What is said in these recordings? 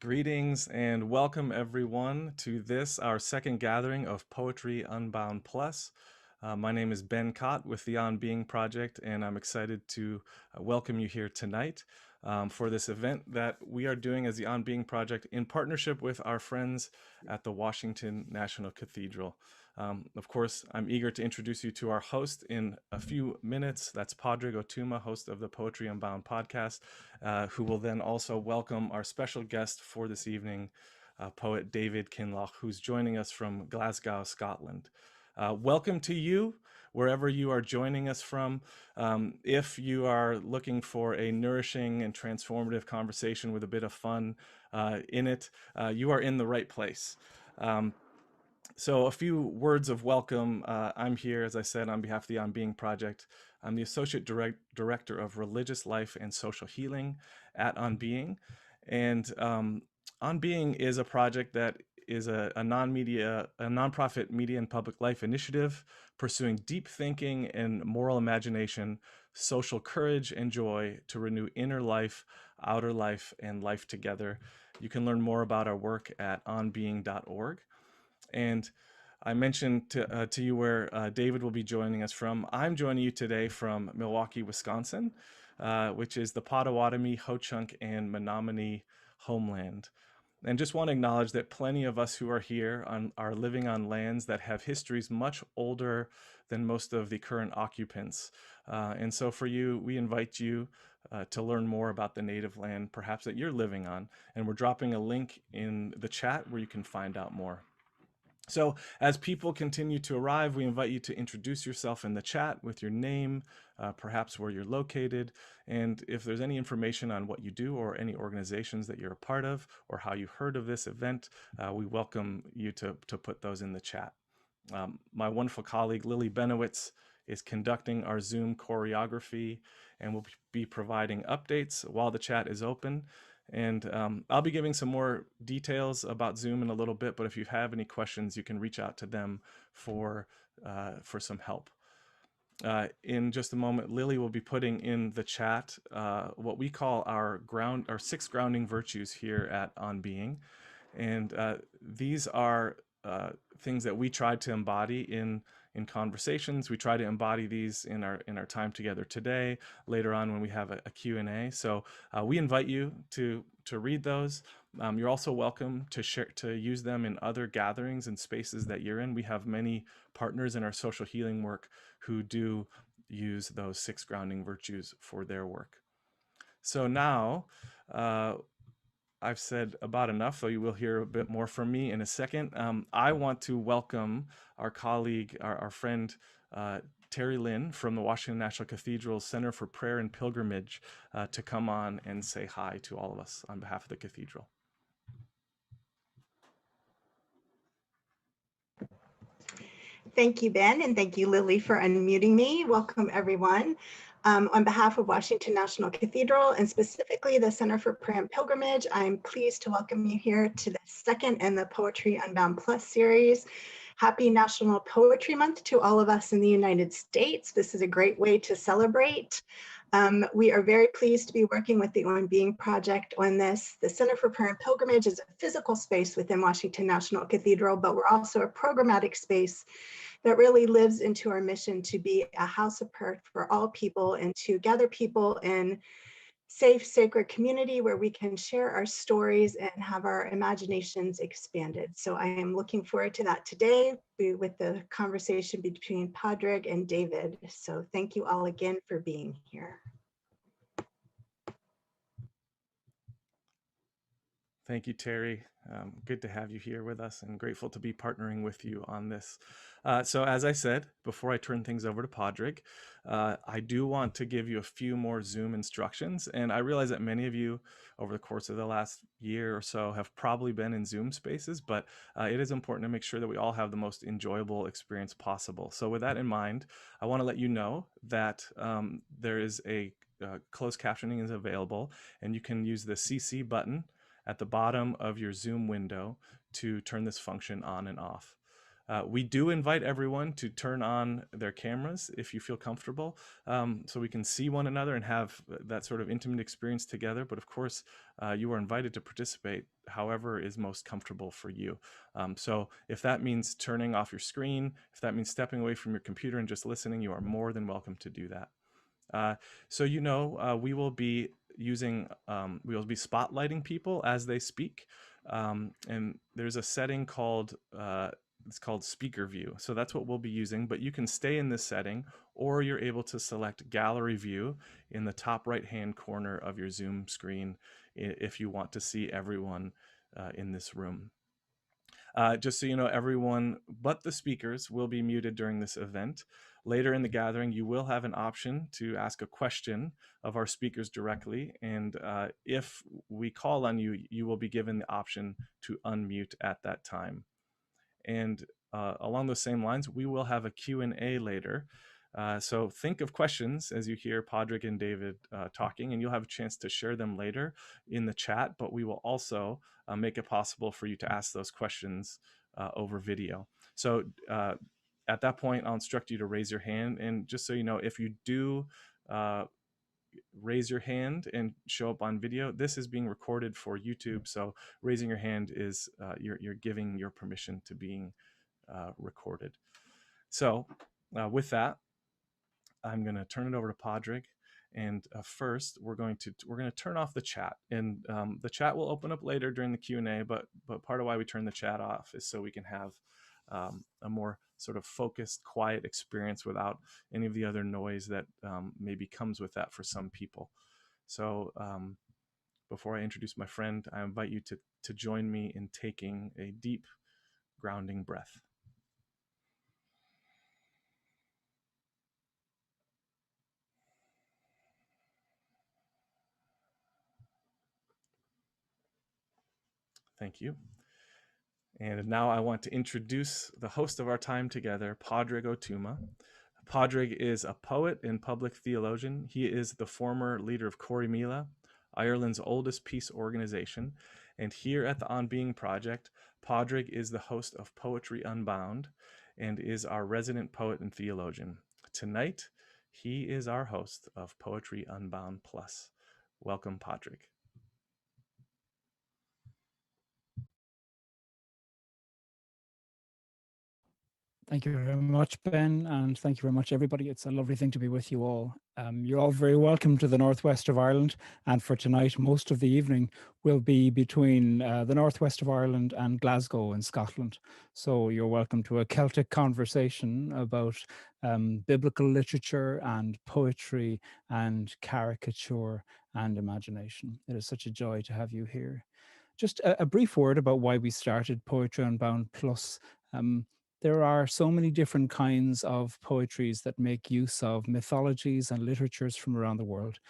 Greetings and welcome everyone to this, our second gathering of Poetry Unbound Plus. My name is Ben Cott with the On Being Project, and I'm excited to welcome you here tonight for this event that we are doing as the On Being Project in partnership with our friends at the Washington National Cathedral. Of course, I'm eager to introduce you to our host in a few minutes. That's Pádraig Ó Tuama, host of the Poetry Unbound podcast, who will then also welcome our special guest for this evening, poet David Kinloch, who's joining us from Glasgow, Scotland. Welcome to you, wherever you are joining us from. If you are looking for a nourishing and transformative conversation with a bit of fun in it, you are in the right place. So a few words of welcome. I'm here, as I said, on behalf of the On Being Project. I'm the Associate Director of Religious Life and Social Healing at On Being. And On Being is a project that is a nonprofit media and public life initiative pursuing deep thinking and moral imagination, social courage and joy to renew inner life, outer life, and life together. You can learn more about our work at onbeing.org. And I mentioned to you where David will be joining us from. I'm joining you today from Milwaukee, Wisconsin, which is the Potawatomi, Ho-Chunk, and Menominee homeland. And just want to acknowledge that plenty of us who are here are living on lands that have histories much older than most of the current occupants. And so for you, we invite you to learn more about the native land, perhaps that you're living on. And we're dropping a link in the chat where you can find out more. So as people continue to arrive, we invite you to introduce yourself in the chat with your name, perhaps where you're located, and if there's any information on what you do or any organizations that you're a part of or how you heard of this event, we welcome you to put those in the chat. My wonderful colleague, Lily Benowitz, is conducting our Zoom choreography and will be providing updates while the chat is open. And I'll be giving some more details about Zoom in a little bit, but if you have any questions, you can reach out to them for some help. In just a moment, Lily will be putting in the chat what we call our 6 grounding virtues here at On Being. And these are things that we try to embody in conversations. We try to embody these in our time together today, later on when we have a Q&A. So we invite you to read those. You're also welcome to use them in other gatherings and spaces that you're in. We have many partners in our social healing work who do use those 6 grounding virtues for their work. So now, I've said about enough, though you will hear a bit more from me in a second. I want to welcome our colleague, our friend, Terry Lynn from the Washington National Cathedral Center for Prayer and Pilgrimage to come on and say hi to all of us on behalf of the Cathedral. Thank you, Ben, and thank you, Lily, for unmuting me. Welcome, everyone. On behalf of Washington National Cathedral and specifically the Center for Prayer and Pilgrimage, I'm pleased to welcome you here to the second in the Poetry Unbound Plus series. Happy National Poetry Month to all of us in the United States. This is a great way to celebrate. We are very pleased to be working with the On Being Project on this. The Center for Prayer and Pilgrimage is a physical space within Washington National Cathedral, but we're also a programmatic space that really lives into our mission to be a house of prayer for all people and to gather people in safe, sacred community where we can share our stories and have our imaginations expanded. So I am looking forward to that today with the conversation between Pádraig and David. So thank you all again for being here. Thank you, Terry. Good to have you here with us and grateful to be partnering with you on this. So as I said, before I turn things over to Pádraig, I do want to give you a few more Zoom instructions. And I realize that many of you over the course of the last year or so have probably been in Zoom spaces, but it is important to make sure that we all have the most enjoyable experience possible. So with that in mind, I want to let you know that there is a closed captioning is available, and you can use the CC button at the bottom of your Zoom window to turn this function on and off. We do invite everyone to turn on their cameras if you feel comfortable, so we can see one another and have that sort of intimate experience together. But of course, you are invited to participate however is most comfortable for you. So if that means turning off your screen, if that means stepping away from your computer and just listening, you are more than welcome to do that. So we will be we will be spotlighting people as they speak, and there's a setting called it's called speaker view. So that's what we'll be using, but you can stay in this setting, or you're able to select gallery view in the top right hand corner of your Zoom screen if you want to see everyone in this room. Just so you know, everyone but the speakers will be muted during this event. Later in the gathering, you will have an option to ask a question of our speakers directly. And if we call on you, you will be given the option to unmute at that time. And along those same lines, we will have a Q&A later. So think of questions as you hear Pádraig and David talking, and you'll have a chance to share them later in the chat, but we will also make it possible for you to ask those questions over video. So at that point, I'll instruct you to raise your hand. And just so you know, if you do raise your hand and show up on video, this is being recorded for YouTube. So raising your hand is you're giving your permission to being recorded. So with that, I'm going to turn it over to Pádraig, and first we're going to turn off the chat, and the chat will open up later during the Q&A. But part of why we turn the chat off is so we can have a more sort of focused, quiet experience without any of the other noise that maybe comes with that for some people. So before I introduce my friend, I invite you to join me in taking a deep, grounding breath. Thank you. And now I want to introduce the host of our time together, Pádraig Ó Tuama. Pádraig is a poet and public theologian. He is the former leader of Corrymeela, Ireland's oldest peace organization. And here at the On Being Project, Pádraig is the host of Poetry Unbound and is our resident poet and theologian. Tonight, he is our host of Poetry Unbound Plus. Welcome, Pádraig. Thank you very much, Ben, and thank you very much, everybody. It's a lovely thing to be with you all. You're all very welcome to the northwest of Ireland, and for tonight, most of the evening will be between the northwest of Ireland and Glasgow in Scotland. So you're welcome to a Celtic conversation about biblical literature and poetry and caricature and imagination. It is such a joy to have you here. Just a brief word about why we started Poetry Unbound Plus. There are so many different kinds of poetries that make use of mythologies and literatures from around the world.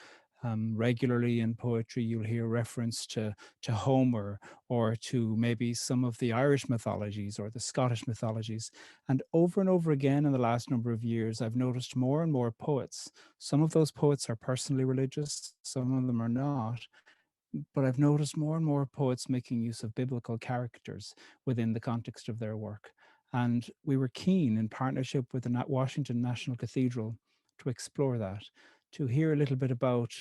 Regularly in poetry, you'll hear reference to Homer or to maybe some of the Irish mythologies or the Scottish mythologies. And over again in the last number of years, I've noticed more and more poets. Some of those poets are personally religious, some of them are not. But I've noticed more and more poets making use of biblical characters within the context of their work. And we were keen, in partnership with the Washington National Cathedral, to explore that, to hear a little bit about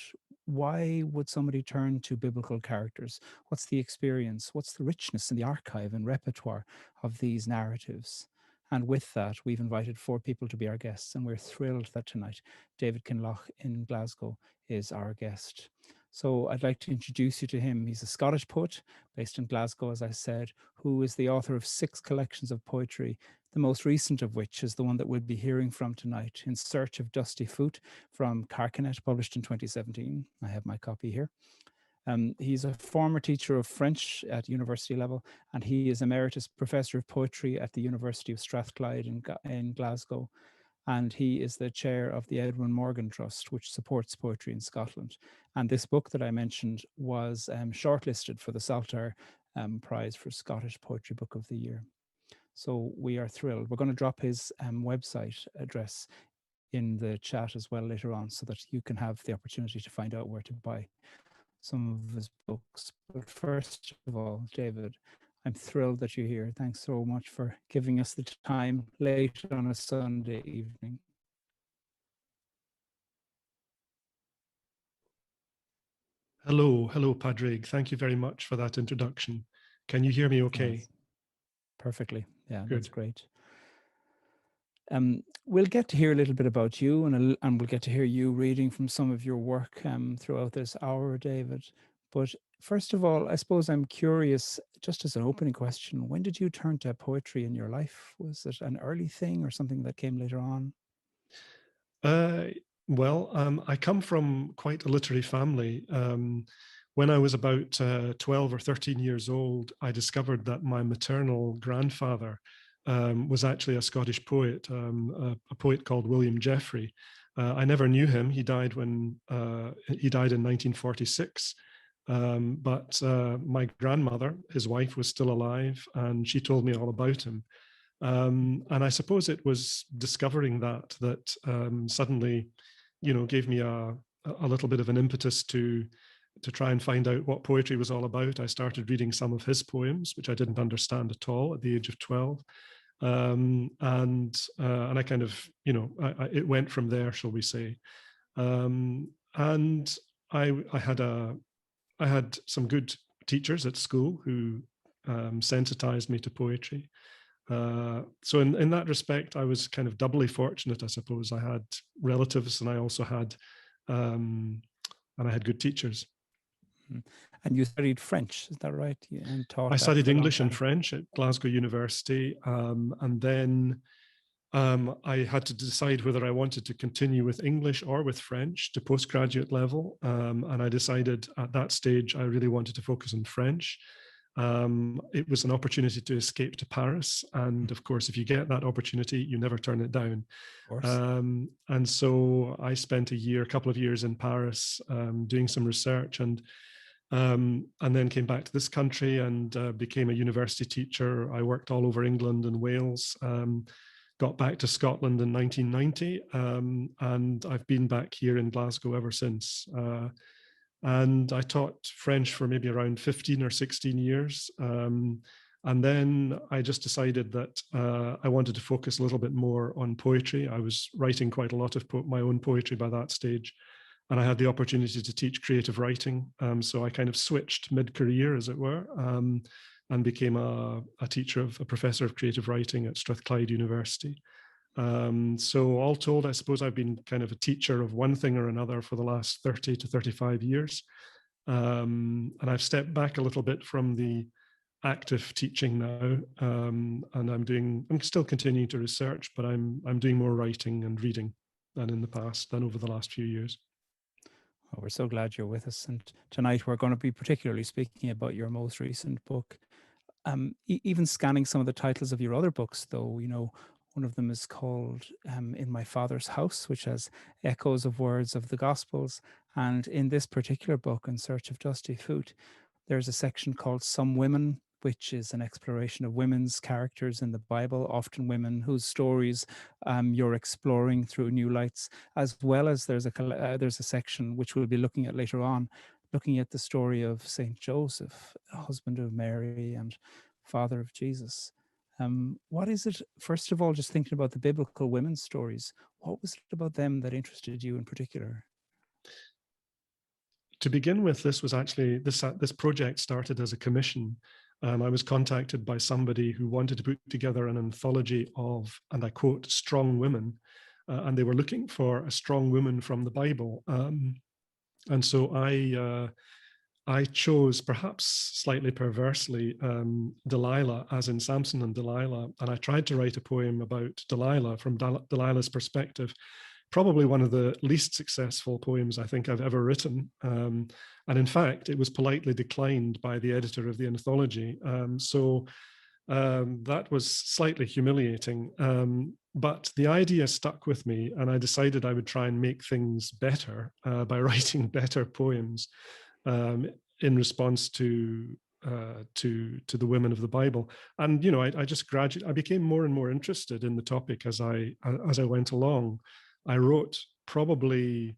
why would somebody turn to biblical characters? What's the experience? What's the richness in the archive and repertoire of these narratives? And with that, we've invited 4 people to be our guests, and we're thrilled that tonight David Kinloch in Glasgow is our guest. So I'd like to introduce you to him. He's a Scottish poet based in Glasgow, as I said, who is the author of 6 collections of poetry, the most recent of which is the one that we'll be hearing from tonight, In Search of Dustie-Fute, from Carcanet, published in 2017. I have my copy here. He's a former teacher of French at university level, and he is emeritus professor of poetry at the University of Strathclyde in Glasgow. And he is the chair of the Edwin Morgan Trust, which supports poetry in Scotland. And this book that I mentioned was shortlisted for the Saltire Prize for Scottish Poetry Book of the Year. So we are thrilled. We're going to drop his website address in the chat as well later on, so that you can have the opportunity to find out where to buy some of his books. But first of all, David, I'm thrilled that you're here. Thanks so much for giving us the time late on a Sunday evening. Hello, Pádraig. Thank you very much for that introduction. Can you hear me okay? Yes. Perfectly. Yeah, Good. That's great. We'll get to hear a little bit about you, and we'll get to hear you reading from some of your work throughout this hour, David. But first of all, I suppose I'm curious, just as an opening question, when did you turn to poetry in your life? Was it an early thing or something that came later on? Well, I come from quite a literary family. When I was about 12 or 13 years old, I discovered that my maternal grandfather was actually a Scottish poet, a poet called William Jeffrey. I never knew him. He died in 1946. But my grandmother, his wife, was still alive, and she told me all about him. And I suppose it was discovering that suddenly, gave me a little bit of an impetus to try and find out what poetry was all about. I started reading some of his poems, which I didn't understand at all at the age of 12. And I kind of, it went from there, shall we say. And I had some good teachers at school who sensitized me to poetry. So in that respect, I was kind of doubly fortunate, I suppose. I had relatives, and I also had good teachers. And you studied French, is that right? And taught. I studied English and French at Glasgow University, and then I had to decide whether I wanted to continue with English or with French to postgraduate level, and I decided at that stage I really wanted to focus on French. It was an opportunity to escape to Paris, and of course, if you get that opportunity, you never turn it down. And so I spent a couple of years in Paris doing some research, and then came back to this country and became a university teacher. I worked all over England and Wales. Got back to Scotland in 1990, and I've been back here in Glasgow ever since. And I taught French for maybe around 15 or 16 years. And then I just decided that I wanted to focus a little bit more on poetry. I was writing quite a lot of my own poetry by that stage, and I had the opportunity to teach creative writing. So I kind of switched mid-career, as it were, and became a professor of creative writing at Strathclyde University. So all told, I suppose I've been kind of a teacher of one thing or another for the last 30 to 35 years. And I've stepped back a little bit from the active teaching now, and I'm still continuing to research, but I'm doing more writing and reading than over the last few years. Well, we're so glad you're with us. And tonight we're going to be particularly speaking about your most recent book. Even scanning some of the titles of your other books, though, one of them is called In My Father's House, which has echoes of words of the Gospels. And in this particular book, In Search of Dustie-Fute, there's a section called Some Women, which is an exploration of women's characters in the Bible, often women whose stories you're exploring through new lights, as well as there's a section which we'll be looking at later on, looking at the story of Saint Joseph, husband of Mary and father of Jesus. What is it, first of all, just thinking about the biblical women's stories, what was it about them that interested you in particular? To begin with, this was actually, this project started as a commission. I was contacted by somebody who wanted to put together an anthology of, and I quote, strong women, and they were looking for a strong woman from the Bible. And so I chose, perhaps slightly perversely, Delilah, as in Samson and Delilah, and I tried to write a poem about Delilah from Delilah's perspective. Probably one of the least successful poems I think I've ever written. And in fact, it was politely declined by the editor of the anthology. So that was slightly humiliating. But the idea stuck with me, and I decided I would try and make things better by writing better poems in response to the women of the Bible. And I became more and more interested in the topic as I went along. I wrote probably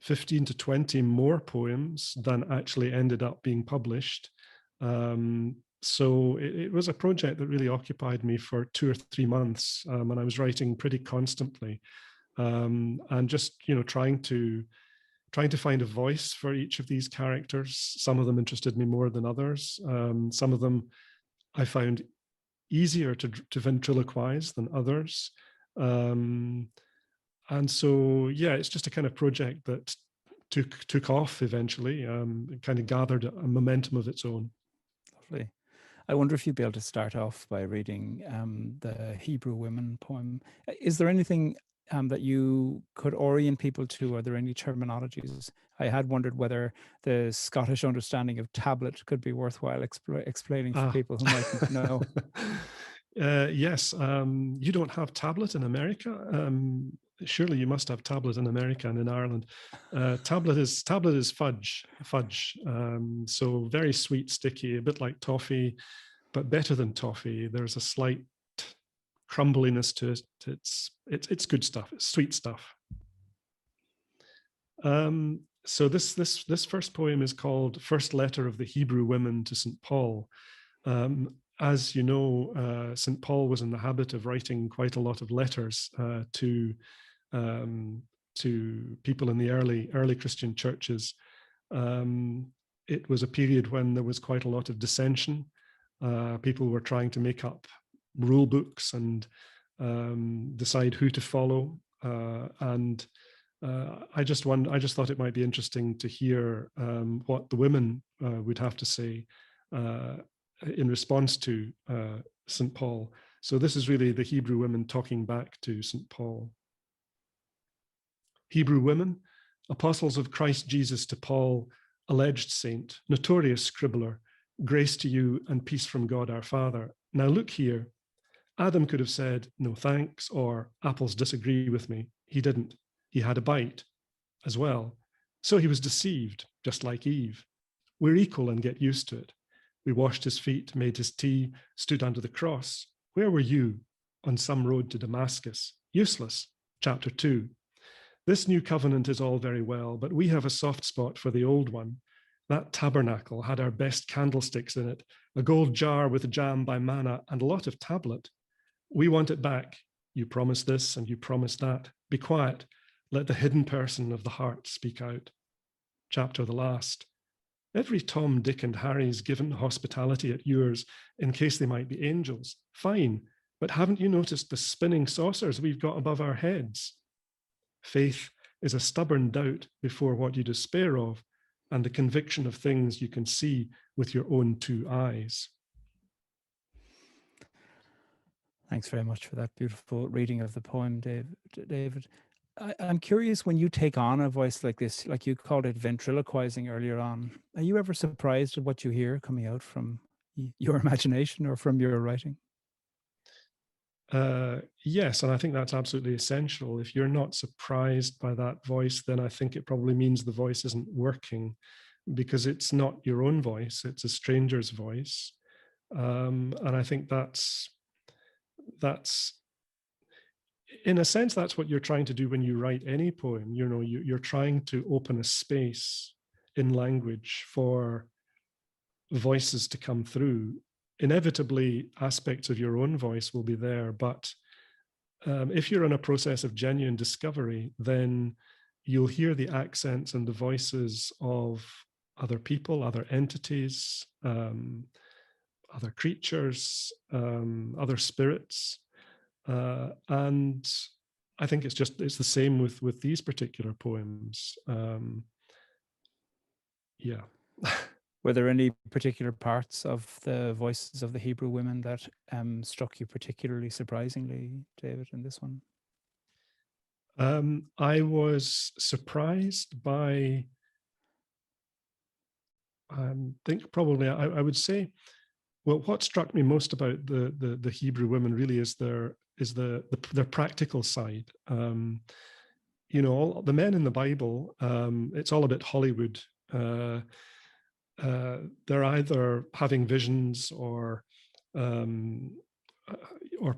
15 to 20 more poems than actually ended up being published. so it was a project that really occupied me for 2 or 3 months, and I was writing pretty constantly, and just trying to find a voice for each of these characters. Some of them interested me more than others. Some of them I found easier to ventriloquize than others. And so, yeah, it's just a kind of project that took off eventually. It kind of gathered a momentum of its own. Lovely. I wonder if you'd be able to start off by reading the Hebrew Women poem. Is there anything that you could orient people to? Are there any terminologies? I had wondered whether the Scottish understanding of tablet could be worthwhile explaining for people who mightn't know. Yes, you don't have tablet in America. Surely you must have tablet in America and in Ireland. Tablet is fudge. So very sweet, sticky, a bit like toffee, but better than toffee. There's a slight crumbliness to it. It's good stuff. It's sweet stuff. So this first poem is called "First Letter of the Hebrew Women to St. Paul." As you know, St. Paul was in the habit of writing quite a lot of letters to people in the early Christian churches. It was a period when there was quite a lot of dissension. People were trying to make up rule books and decide who to follow. I just thought it might be interesting to hear what the women would have to say in response to St. Paul. So this is really the Hebrew women talking back to St. Paul. Hebrew women, apostles of Christ Jesus to Paul, alleged saint, notorious scribbler, grace to you and peace from God our Father. Now look here. Adam could have said, no thanks, or apples disagree with me. He didn't. He had a bite as well. So he was deceived, just like Eve. We're equal and get used to it. We washed his feet, made his tea, stood under the cross. Where were you? On some road to Damascus. Useless. Chapter 2. This new covenant is all very well, but we have a soft spot for the old one. That tabernacle had our best candlesticks in it, a gold jar with jam by manna and a lot of tablet. We want it back. You promise this and you promise that. Be quiet. Let the hidden person of the heart speak out. Chapter the last. Every Tom, Dick, and Harry's given hospitality at yours in case they might be angels. Fine, but haven't you noticed the spinning saucers we've got above our heads? Faith is a stubborn doubt before what you despair of, and the conviction of things you can see with your own two eyes. Thanks very much for that beautiful reading of the poem, David. I'm curious, when you take on a voice like this, like you called it ventriloquizing earlier on, are you ever surprised at what you hear coming out from your imagination or from your writing? Yes, and I think that's absolutely essential. If you're not surprised by that voice, then I think it probably means the voice isn't working, because it's not your own voice, it's a stranger's voice. And I think that's in a sense, that's what you're trying to do when you write any poem. You know, you're trying to open a space in language for voices to come through. Inevitably, aspects of your own voice will be there, but if you're in a process of genuine discovery, then you'll hear the accents and the voices of other people, other entities, other creatures, other spirits. And I think it's the same with these particular poems. Yeah. Were there any particular parts of the voices of the Hebrew women that struck you particularly surprisingly, David, in this one? I was surprised by, I think probably I would say, well, what struck me most about the Hebrew women really is their practical side. You know, all the men in the Bible, it's all a bit Hollywood. They're either having visions or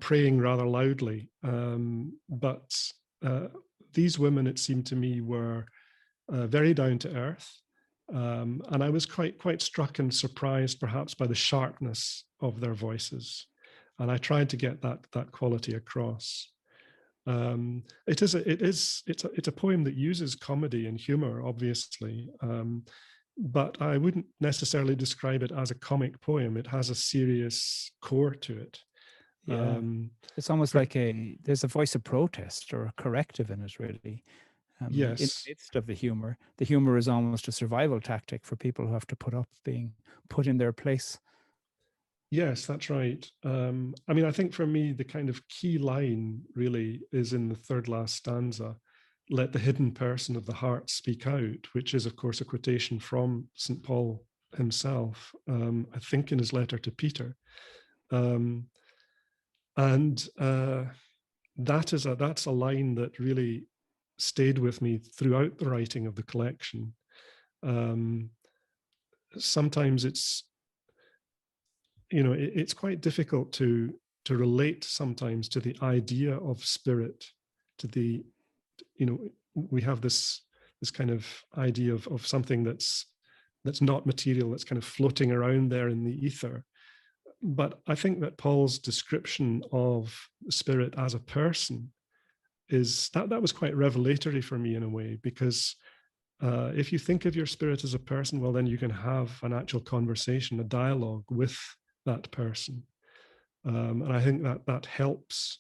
praying rather loudly. But these women, it seemed to me, were very down to earth, And I was quite struck and surprised, perhaps, by the sharpness of their voices. And I tried to get that quality across. It's a poem that uses comedy and humor, obviously, but I wouldn't necessarily describe it as a comic poem. It has a serious core to it. Yeah. It's almost like there's a voice of protest or a corrective in it, really. In the Yes. midst of the humor is almost a survival tactic for people who have to put up being put in their place. Yes, that's right. I mean, I think for me, the kind of key line really is in the third last stanza, "Let the hidden person of the heart speak out," which is, of course, a quotation from St. Paul himself, I think in his letter to Peter. That's a line that really stayed with me throughout the writing of the collection. Sometimes it's quite difficult to relate sometimes to the idea of spirit, to the, we have this kind of idea of something that's not material, that's kind of floating around there in the ether. But I think that Paul's description of spirit as a person that was quite revelatory for me in a way, because if you think of your spirit as a person, well, then you can have an actual conversation, a dialogue with that person. And I think that helps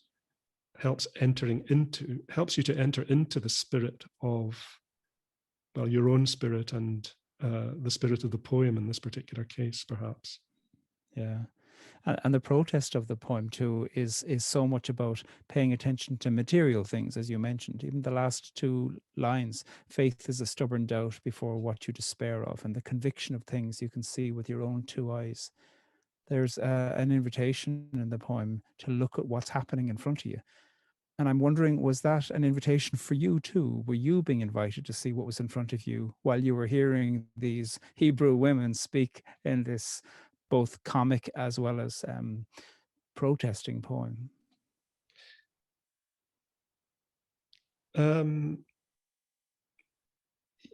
you to enter into the spirit of, well, your own spirit and the spirit of the poem in this particular case, perhaps. Yeah. And the protest of the poem too is so much about paying attention to material things, as you mentioned. Even the last two lines, faith is a stubborn doubt before what you despair of, and the conviction of things you can see with your own two eyes. There's an invitation in the poem to look at what's happening in front of you. And I'm wondering, was that an invitation for you too? Were you being invited to see what was in front of you while you were hearing these Hebrew women speak in this both comic as well as protesting poem?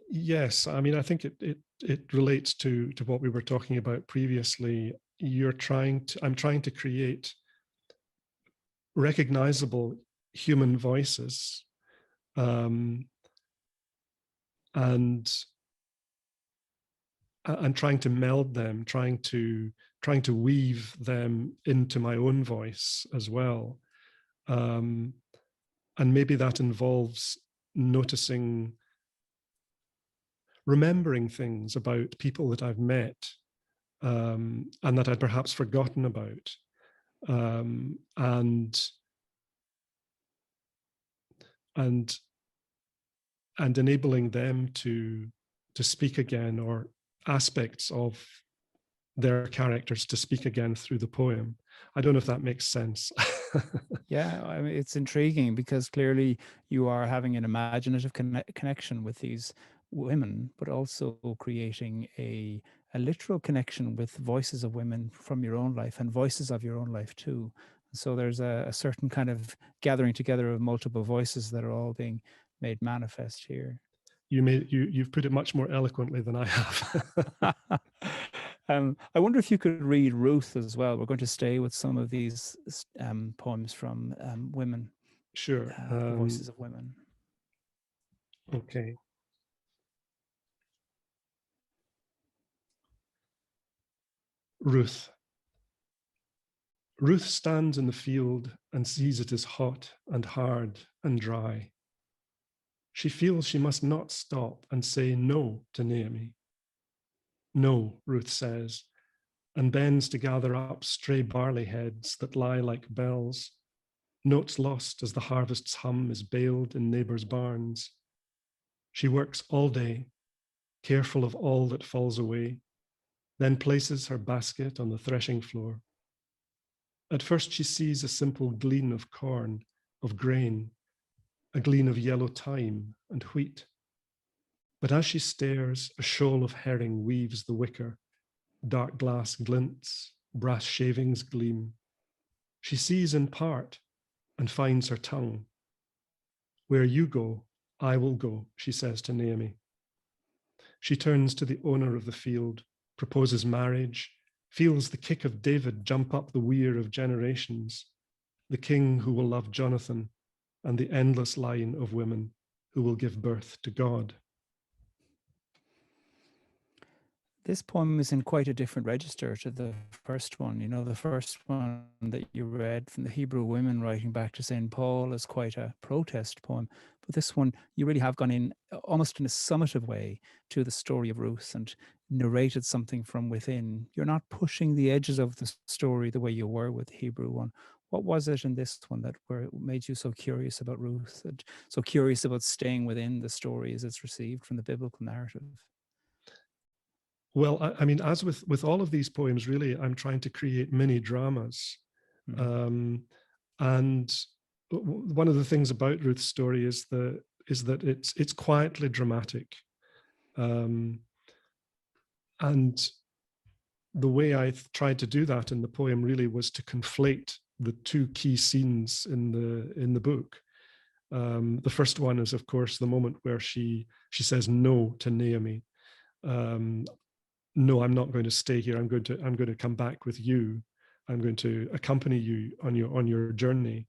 Yes, I mean, I think it relates to what we were talking about previously. I'm trying to create recognizable human voices, and trying to meld them, trying to weave them into my own voice as well. And maybe that involves remembering things about people that I've met, and that I'd perhaps forgotten about, and enabling them to speak again, or aspects of their characters to speak again through the poem. I don't know if that makes sense. Yeah, I mean, it's intriguing because clearly you are having an imaginative connection with these women, but also creating a literal connection with voices of women from your own life and voices of your own life too. So there's a certain kind of gathering together of multiple voices that are all being made manifest here. You've put it much more eloquently than I have. I wonder if you could read Ruth as well. We're going to stay with some of these poems from women. Sure. The voices of women. Okay. Ruth. Ruth stands in the field and sees it is hot and hard and dry. She feels she must not stop and say no to Naomi. No, Ruth says, and bends to gather up stray barley heads that lie like bells, notes lost as the harvest's hum is baled in neighbors' barns. She works all day, careful of all that falls away, then places her basket on the threshing floor. At first she sees a simple glean of corn, of grain, a glean of yellow thyme and wheat. But as she stares, a shoal of herring weaves the wicker, dark glass glints, brass shavings gleam. She sees in part and finds her tongue. Where you go, I will go, she says to Naomi. She turns to the owner of the field, proposes marriage, feels the kick of David jump up the weir of generations, the king who will love Jonathan, and the endless line of women who will give birth to God. This poem is in quite a different register to the first one. You know, the first one that you read from the Hebrew women writing back to St. Paul is quite a protest poem. But this one, you really have gone in almost in a summative way to the story of Ruth and narrated something from within. You're not pushing the edges of the story the way you were with the Hebrew one. What was it in this one that made you so curious about Ruth and so curious about staying within the story as it's received from the biblical narrative? Well, I mean, as with all of these poems, really, I'm trying to create mini dramas. And one of the things about Ruth's story is that it's quietly dramatic. And the way I tried to do that in the poem really was to conflate the two key scenes in the book. The first one is, of course, the moment where she says no to Naomi. No, I'm not going to stay here. I'm going to come back with you. I'm going to accompany you on your journey.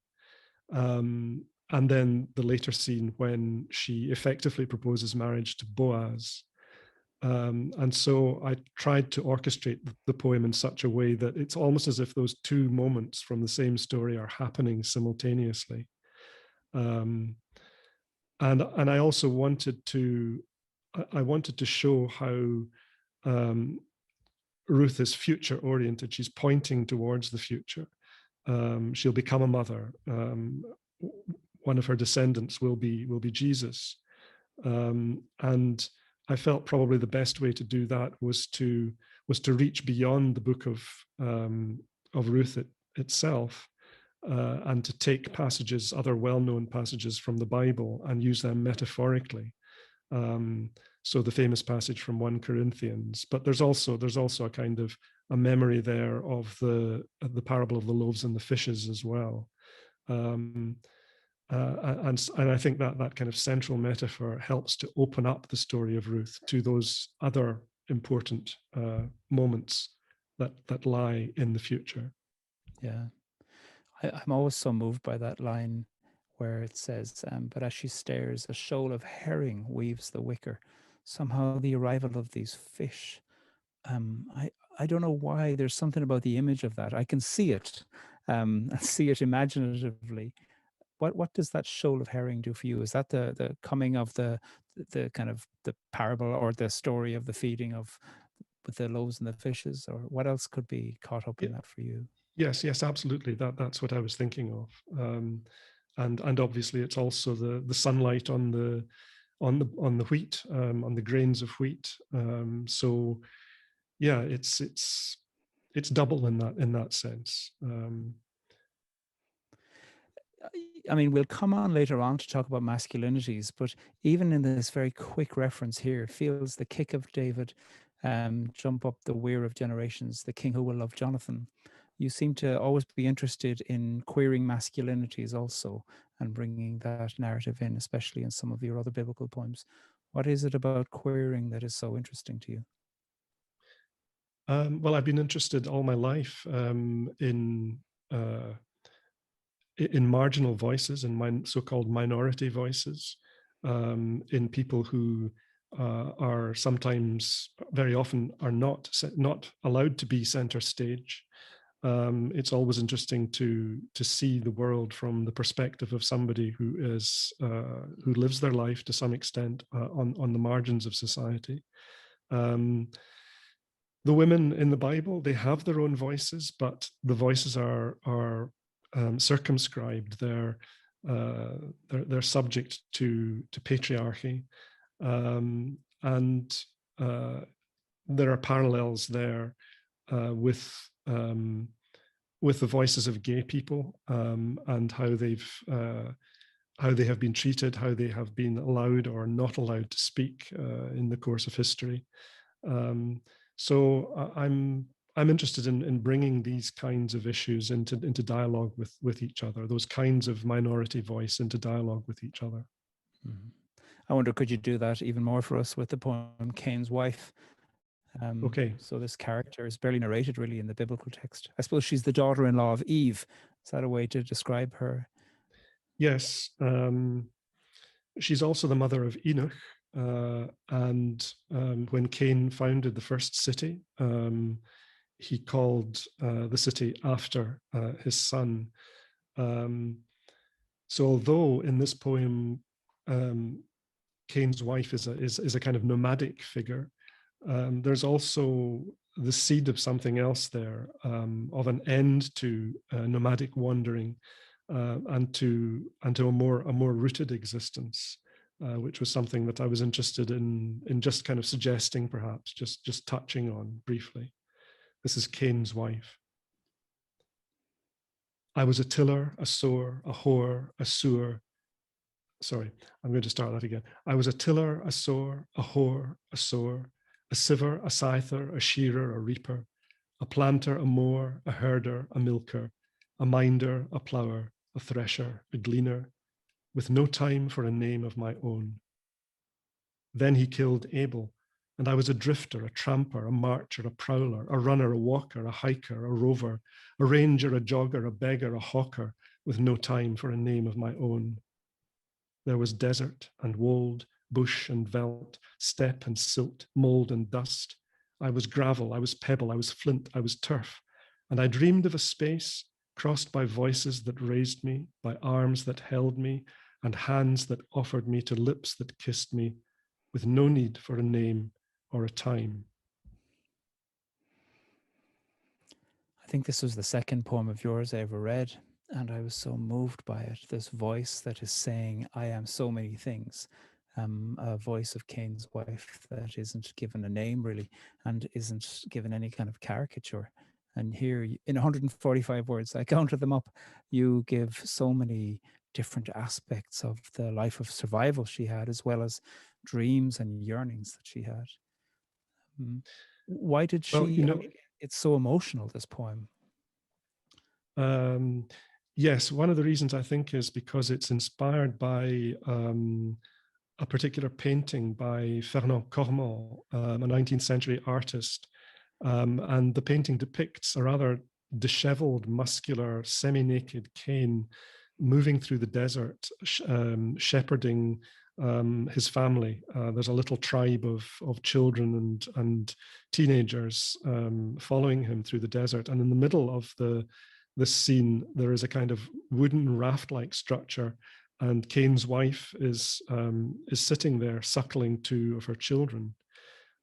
And then the later scene when she effectively proposes marriage to Boaz. And so I tried to orchestrate the poem in such a way that it's almost as if those two moments from the same story are happening simultaneously. And I also wanted to show how Ruth is future oriented. She's pointing towards the future. She'll become a mother. One of her descendants will be Jesus. And I felt probably the best way to do that was to reach beyond the book of Ruth itself, and to take passages, other well-known passages from the Bible, and use them metaphorically. So the famous passage from 1 Corinthians, but there's also a kind of a memory there of the parable of the loaves and the fishes as well. And I think that kind of central metaphor helps to open up the story of Ruth to those other important moments that lie in the future. Yeah, I'm always so moved by that line where it says, but as she stares, a shoal of herring weaves the wicker. Somehow the arrival of these fish, I don't know why, there's something about the image of that. I can see it, see it imaginatively. What does that shoal of herring do for you? Is that the coming of the kind of the parable or the story of the feeding of with the loaves and the fishes, or what else could be caught up in that for you? Yes, absolutely. That's what I was thinking of. And obviously it's also the sunlight on the wheat, on the grains of wheat. So yeah, it's double in that sense. I mean, we'll come on later on to talk about masculinities, but even in this very quick reference here, feels the kick of David, jump up the weir of generations, the king who will love Jonathan. You seem to always be interested in queering masculinities also and bringing that narrative in, especially in some of your other biblical poems. What is it about queering that is so interesting to you? Well, I've been interested all my life in marginal voices, in so-called minority voices, in people who are sometimes, very often, are not allowed to be center stage. It's always interesting to see the world from the perspective of somebody who lives their life to some extent on the margins of society. The women in the Bible, they have their own voices, but the voices are circumscribed. They're subject to patriarchy, and there are parallels there with the voices of gay people, and how they have been treated, how they have been allowed or not allowed to speak in the course of history. So I'm interested in bringing these kinds of issues into dialogue with each other, those kinds of minority voice into dialogue with each other. Mm-hmm. I wonder, could you do that even more for us with the poem Cain's Wife? Okay. So this character is barely narrated really in the biblical text. I suppose she's the daughter-in-law of Eve. Is that a way to describe her? Yes. She's also the mother of Enoch. And when Cain founded the first city, he called the city after his son. So although in this poem, Cain's wife is a kind of nomadic figure, there's also the seed of something else there, of an end to nomadic wandering, and to a more rooted existence, which was something that I was interested in just kind of suggesting, perhaps just touching on briefly. This is Cain's wife. I was a tiller, a sower, a whore, a sewer. Sorry, I'm going to start that again. I was a tiller, a sower, a whore, a sower, a siver, a scyther, a shearer, a reaper, a planter, a mower, a herder, a milker, a minder, a plower, a thresher, a gleaner, with no time for a name of my own. Then he killed Abel, and I was a drifter, a tramper, a marcher, a prowler, a runner, a walker, a hiker, a rover, a ranger, a jogger, a beggar, a hawker, with no time for a name of my own. There was desert and wold, bush and veldt, steppe and silt, mould and dust. I was gravel, I was pebble, I was flint, I was turf, and I dreamed of a space crossed by voices that raised me, by arms that held me, and hands that offered me to lips that kissed me, with no need for a name or a time. I think this was the second poem of yours I ever read, and I was so moved by it. This voice that is saying, I am so many things. A voice of Cain's wife that isn't given a name really, and isn't given any kind of caricature. And here in 145 words, I counted them up, you give so many different aspects of the life of survival she had, as well as dreams and yearnings that she had. Why did she, well, you know, it's so emotional, this poem. Yes, one of the reasons I think is because it's inspired by a particular painting by Fernand Cormont, a 19th century artist. And the painting depicts a rather disheveled, muscular, semi-naked Cain moving through the desert, shepherding his family. There's a little tribe of children and teenagers following him through the desert. And in the middle of this scene, there is a kind of wooden raft-like structure, and Cain's wife is sitting there suckling two of her children.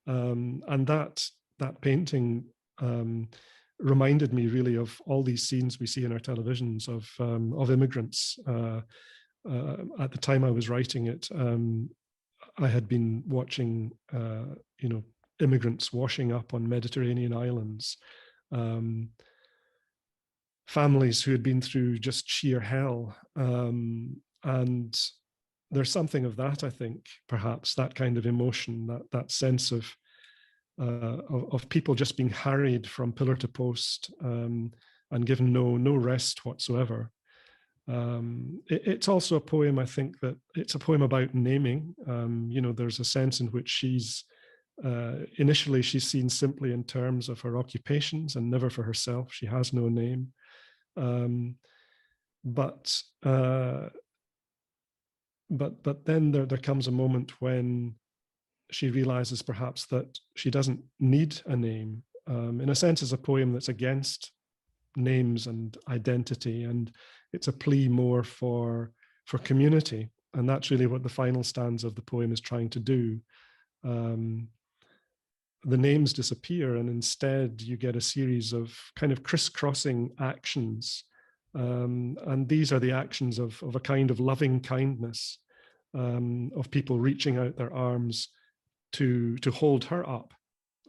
And that painting reminded me really of all these scenes we see in our televisions of immigrants. At the time I was writing it, I had been watching, immigrants washing up on Mediterranean islands, families who had been through just sheer hell. And there's something of that, I think, perhaps, that kind of emotion, that sense of people just being harried from pillar to post, and given no rest whatsoever. It's also a poem, I think, that it's a poem about naming. There's a sense in which she's initially she's seen simply in terms of her occupations and never for herself. She has no name. But then there comes a moment when she realizes perhaps that she doesn't need a name. In a sense, it's a poem that's against names and identity, and it's a plea more for community. And that's really what the final stanza of the poem is trying to do. The names disappear, and instead you get a series of kind of crisscrossing actions. And these are the actions of a kind of loving kindness, of people reaching out their arms to hold her up,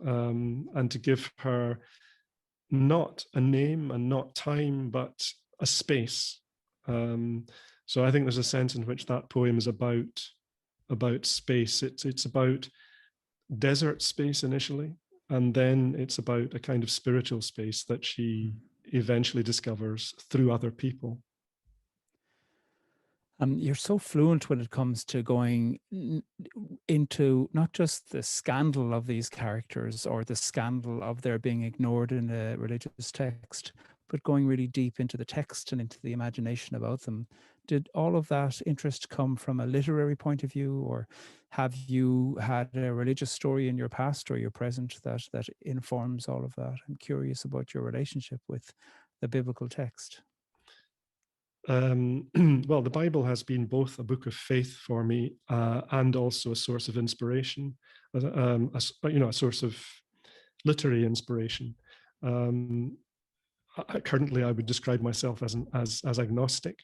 and to give her not a name and not time, but a space. So I think there's a sense in which that poem is about space. It's about desert space initially, and then it's about a kind of spiritual space that she eventually discovers through other people. You're so fluent when it comes to going into not just the scandal of these characters or the scandal of their being ignored in a religious text, but going really deep into the text and into the imagination about them. Did all of that interest come from a literary point of view, or have you had a religious story in your past or your present that informs all of that? I'm curious about your relationship with the biblical text. Well, the Bible has been both a book of faith for me and also a source of inspiration, a source of literary inspiration. Currently, I would describe myself as agnostic.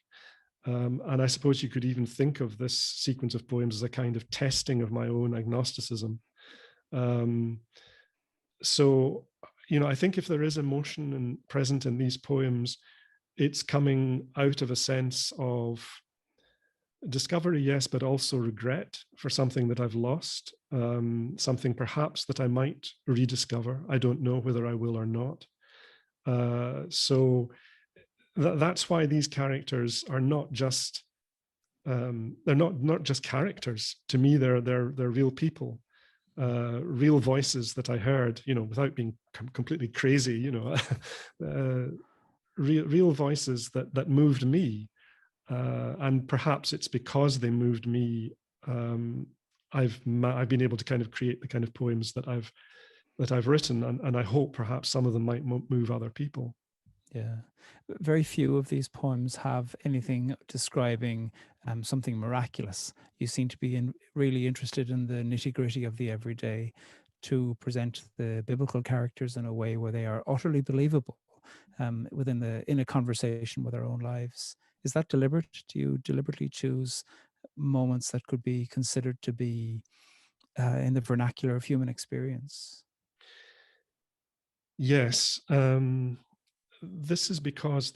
And I suppose you could even think of this sequence of poems as a kind of testing of my own agnosticism. So, I think if there is emotion present in these poems, it's coming out of a sense of discovery, yes, but also regret for something that I've lost, something perhaps that I might rediscover. I don't know whether I will or not. So that's why these characters are not just they're not just characters. To me, they're real people, real voices that I heard, without being completely crazy, real voices that moved me, and perhaps it's because they moved me. I've been able to kind of create the kind of poems that I've written, and I hope perhaps some of them might move other people. Yeah, very few of these poems have anything describing something miraculous. You seem to be really interested in the nitty-gritty of the everyday, to present the biblical characters in a way where they are utterly believable in a conversation with our own lives. Is that deliberate? Do you deliberately choose moments that could be considered to be in the vernacular of human experience? Yes. This is because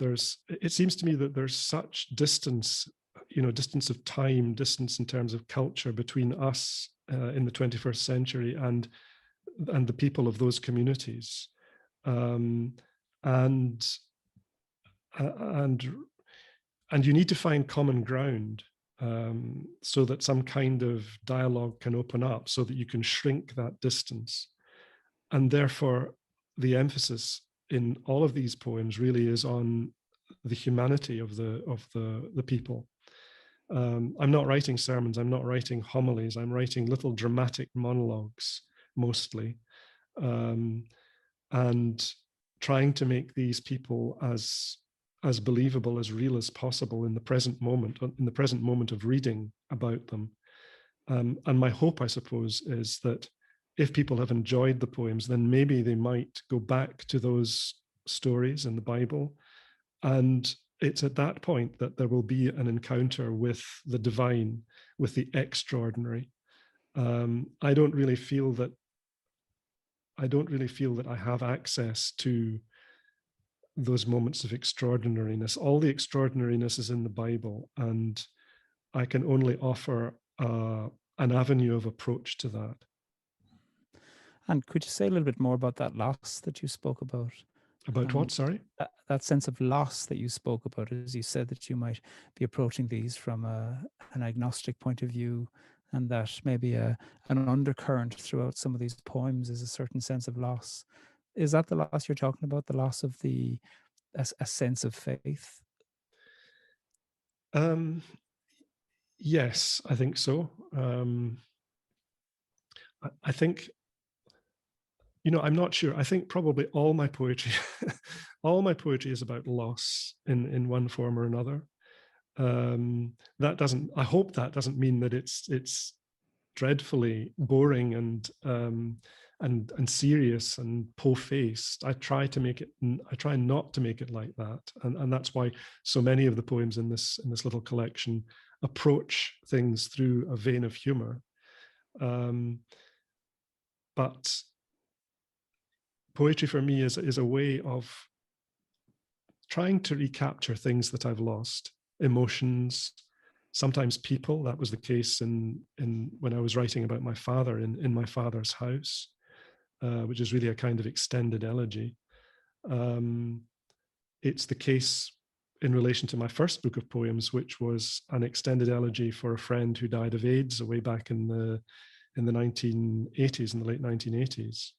it seems to me that there's such distance, distance of time, distance in terms of culture between us in the 21st century and the people of those communities. And you need to find common ground so that some kind of dialogue can open up, so that you can shrink that distance. And therefore, the emphasis in all of these poems really is on the humanity of the people. I'm not writing sermons, I'm not writing homilies, I'm writing little dramatic monologues mostly, and trying to make these people as believable, as real as possible in the present moment of reading about them. And my hope, I suppose, is that if people have enjoyed the poems, then maybe they might go back to those stories in the Bible. And it's at that point that there will be an encounter with the divine, with the extraordinary. I don't really feel that I have access to those moments of extraordinariness. All the extraordinariness is in the Bible, and I can only offer an avenue of approach to that. And could you say a little bit more about that loss that you spoke about? About what, sorry? That sense of loss that you spoke about, as you said that you might be approaching these from an agnostic point of view, and that maybe an undercurrent throughout some of these poems is a certain sense of loss. Is that the loss you're talking about, the loss of a sense of faith? Yes, I think so. I think, I'm not sure. I think probably all my poetry is about loss in one form or another. I hope that doesn't mean that it's dreadfully boring and serious and po-faced. I try not to make it like that, and that's why so many of the poems in this little collection approach things through a vein of humor. But poetry for me is a way of trying to recapture things that I've lost, emotions, sometimes people. That was the case in when I was writing about my father in my father's house, which is really a kind of extended elegy. It's the case in relation to my first book of poems, which was an extended elegy for a friend who died of AIDS way back in the 1980s, in the late 1980s.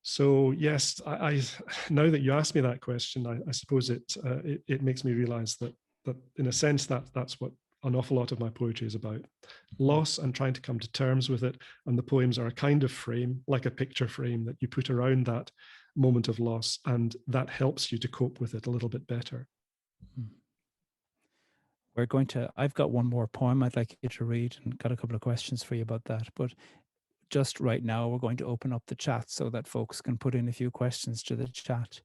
So yes, I now that you ask me that question, I suppose it makes me realize that in a sense that's what an awful lot of my poetry is about: loss and trying to come to terms with it. And the poems are a kind of frame, like a picture frame, that you put around that moment of loss, and that helps you to cope with it a little bit better. I've got one more poem I'd like you to read, and got a couple of questions for you about that. But just right now, we're going to open up the chat so that folks can put in a few questions to the chat,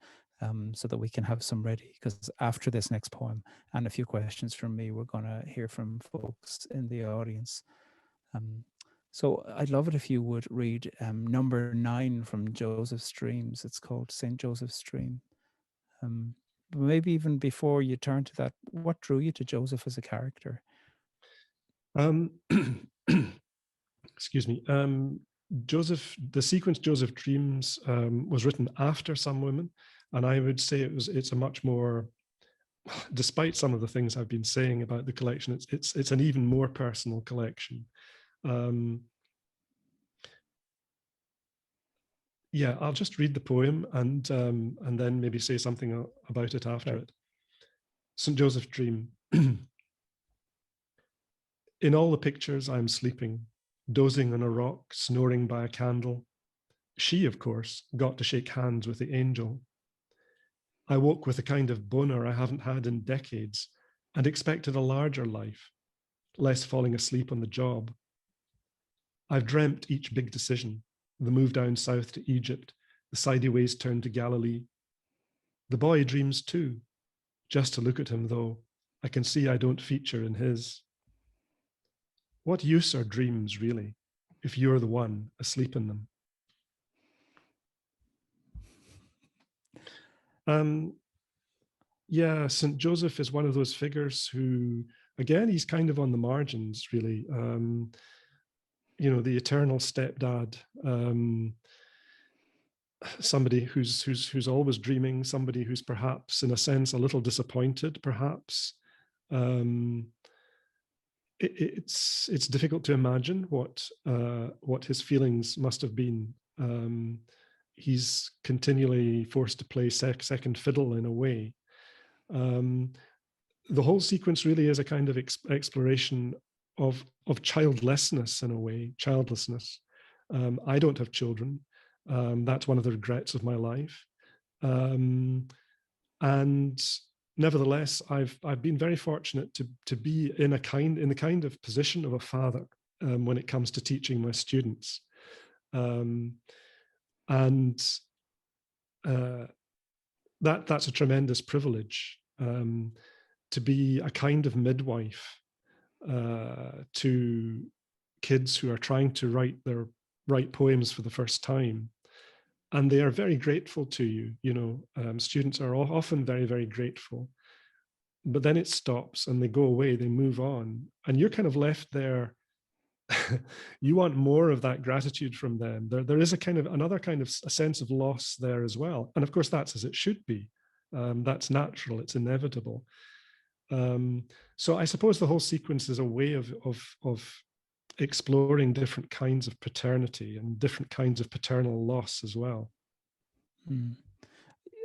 so that we can have some ready. Because after this next poem and a few questions from me, we're going to hear from folks in the audience. So I'd love it if you would read number 9 from Joseph's Dreams. It's called St. Joseph's Dream. Maybe even before you turn to that, what drew you to Joseph as a character? Excuse me. The sequence Joseph Dreams was written after Some Women, and I would say it's a much more, despite some of the things I've been saying about the collection, it's an even more personal collection. Yeah, I'll just read the poem and then maybe say something about it after it. St. Joseph's Dream. In all the pictures, I'm sleeping, dozing on a rock, snoring by a candle. She, of course, got to shake hands with the angel. I woke with a kind of boner I haven't had in decades and expected a larger life, less falling asleep on the job. I've dreamt each big decision, the move down south to Egypt, the sideways turn to Galilee. The boy dreams too. Just to look at him, though, I can see I don't feature in his. What use are dreams, really, if you're the one asleep in them? Yeah, St. Joseph is one of those figures who, again, he's kind of on the margins, really. You know, the eternal stepdad, somebody who's always dreaming, somebody who's perhaps, in a sense, a little disappointed, perhaps. It's difficult to imagine what his feelings must have been. He's continually forced to play second fiddle in a way. The whole sequence really is a kind of exploration of childlessness in a way, childlessness. I don't have children. That's one of the regrets of my life. And nevertheless, I've been very fortunate to be in the kind of position of a father when it comes to teaching my students. That's a tremendous privilege, to be a kind of midwife to kids who are trying to write poems for the first time. And they are very grateful to you. You know, students are often very, very grateful. But then it stops and they go away, they move on. And you're kind of left there. You want more of that gratitude from them. There is another kind of a sense of loss there as well. And of course, that's as it should be. That's natural, it's inevitable. So I suppose the whole sequence is a way of exploring different kinds of paternity and different kinds of paternal loss as well.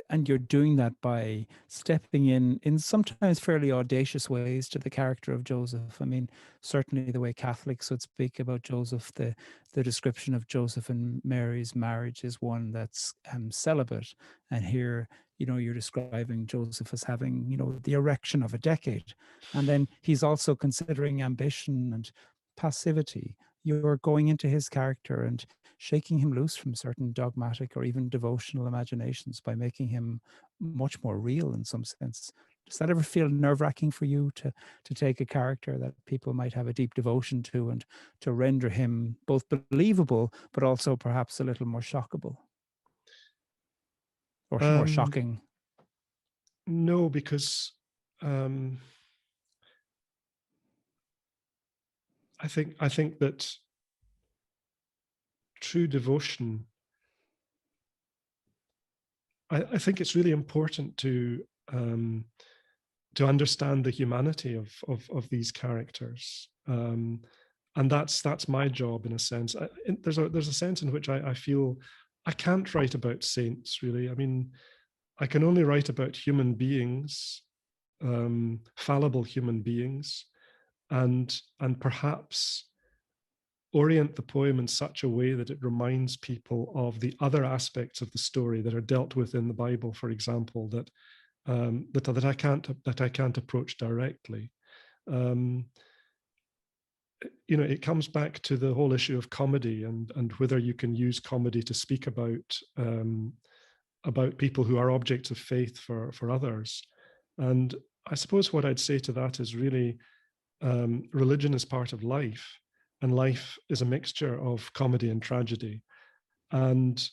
And you're doing that by stepping in sometimes fairly audacious ways to the character of Joseph. I mean, certainly the way Catholics would speak about Joseph, the description of Joseph and Mary's marriage is one that's celibate. And here, you know, you're describing Joseph as having, you know, the erection of a decade. And then he's also considering ambition and passivity. You're going into his character and shaking him loose from certain dogmatic or even devotional imaginations by making him much more real in some sense. Does that ever feel nerve-wracking for you to take a character that people might have a deep devotion to and to render him both believable but also perhaps a little more shockable or more shocking? No, because I think that true devotion I think it's really important to understand the humanity of these characters. And that's my job, in a sense. There's a sense in which I feel I can't write about saints, really. I mean, I can only write about human beings, fallible human beings, and perhaps orient the poem in such a way that it reminds people of the other aspects of the story that are dealt with in the Bible, for example, that I can't approach directly. It comes back to the whole issue of comedy and whether you can use comedy to speak about people who are objects of faith for others. And I suppose what I'd say to that is really religion is part of life, and life is a mixture of comedy and tragedy. And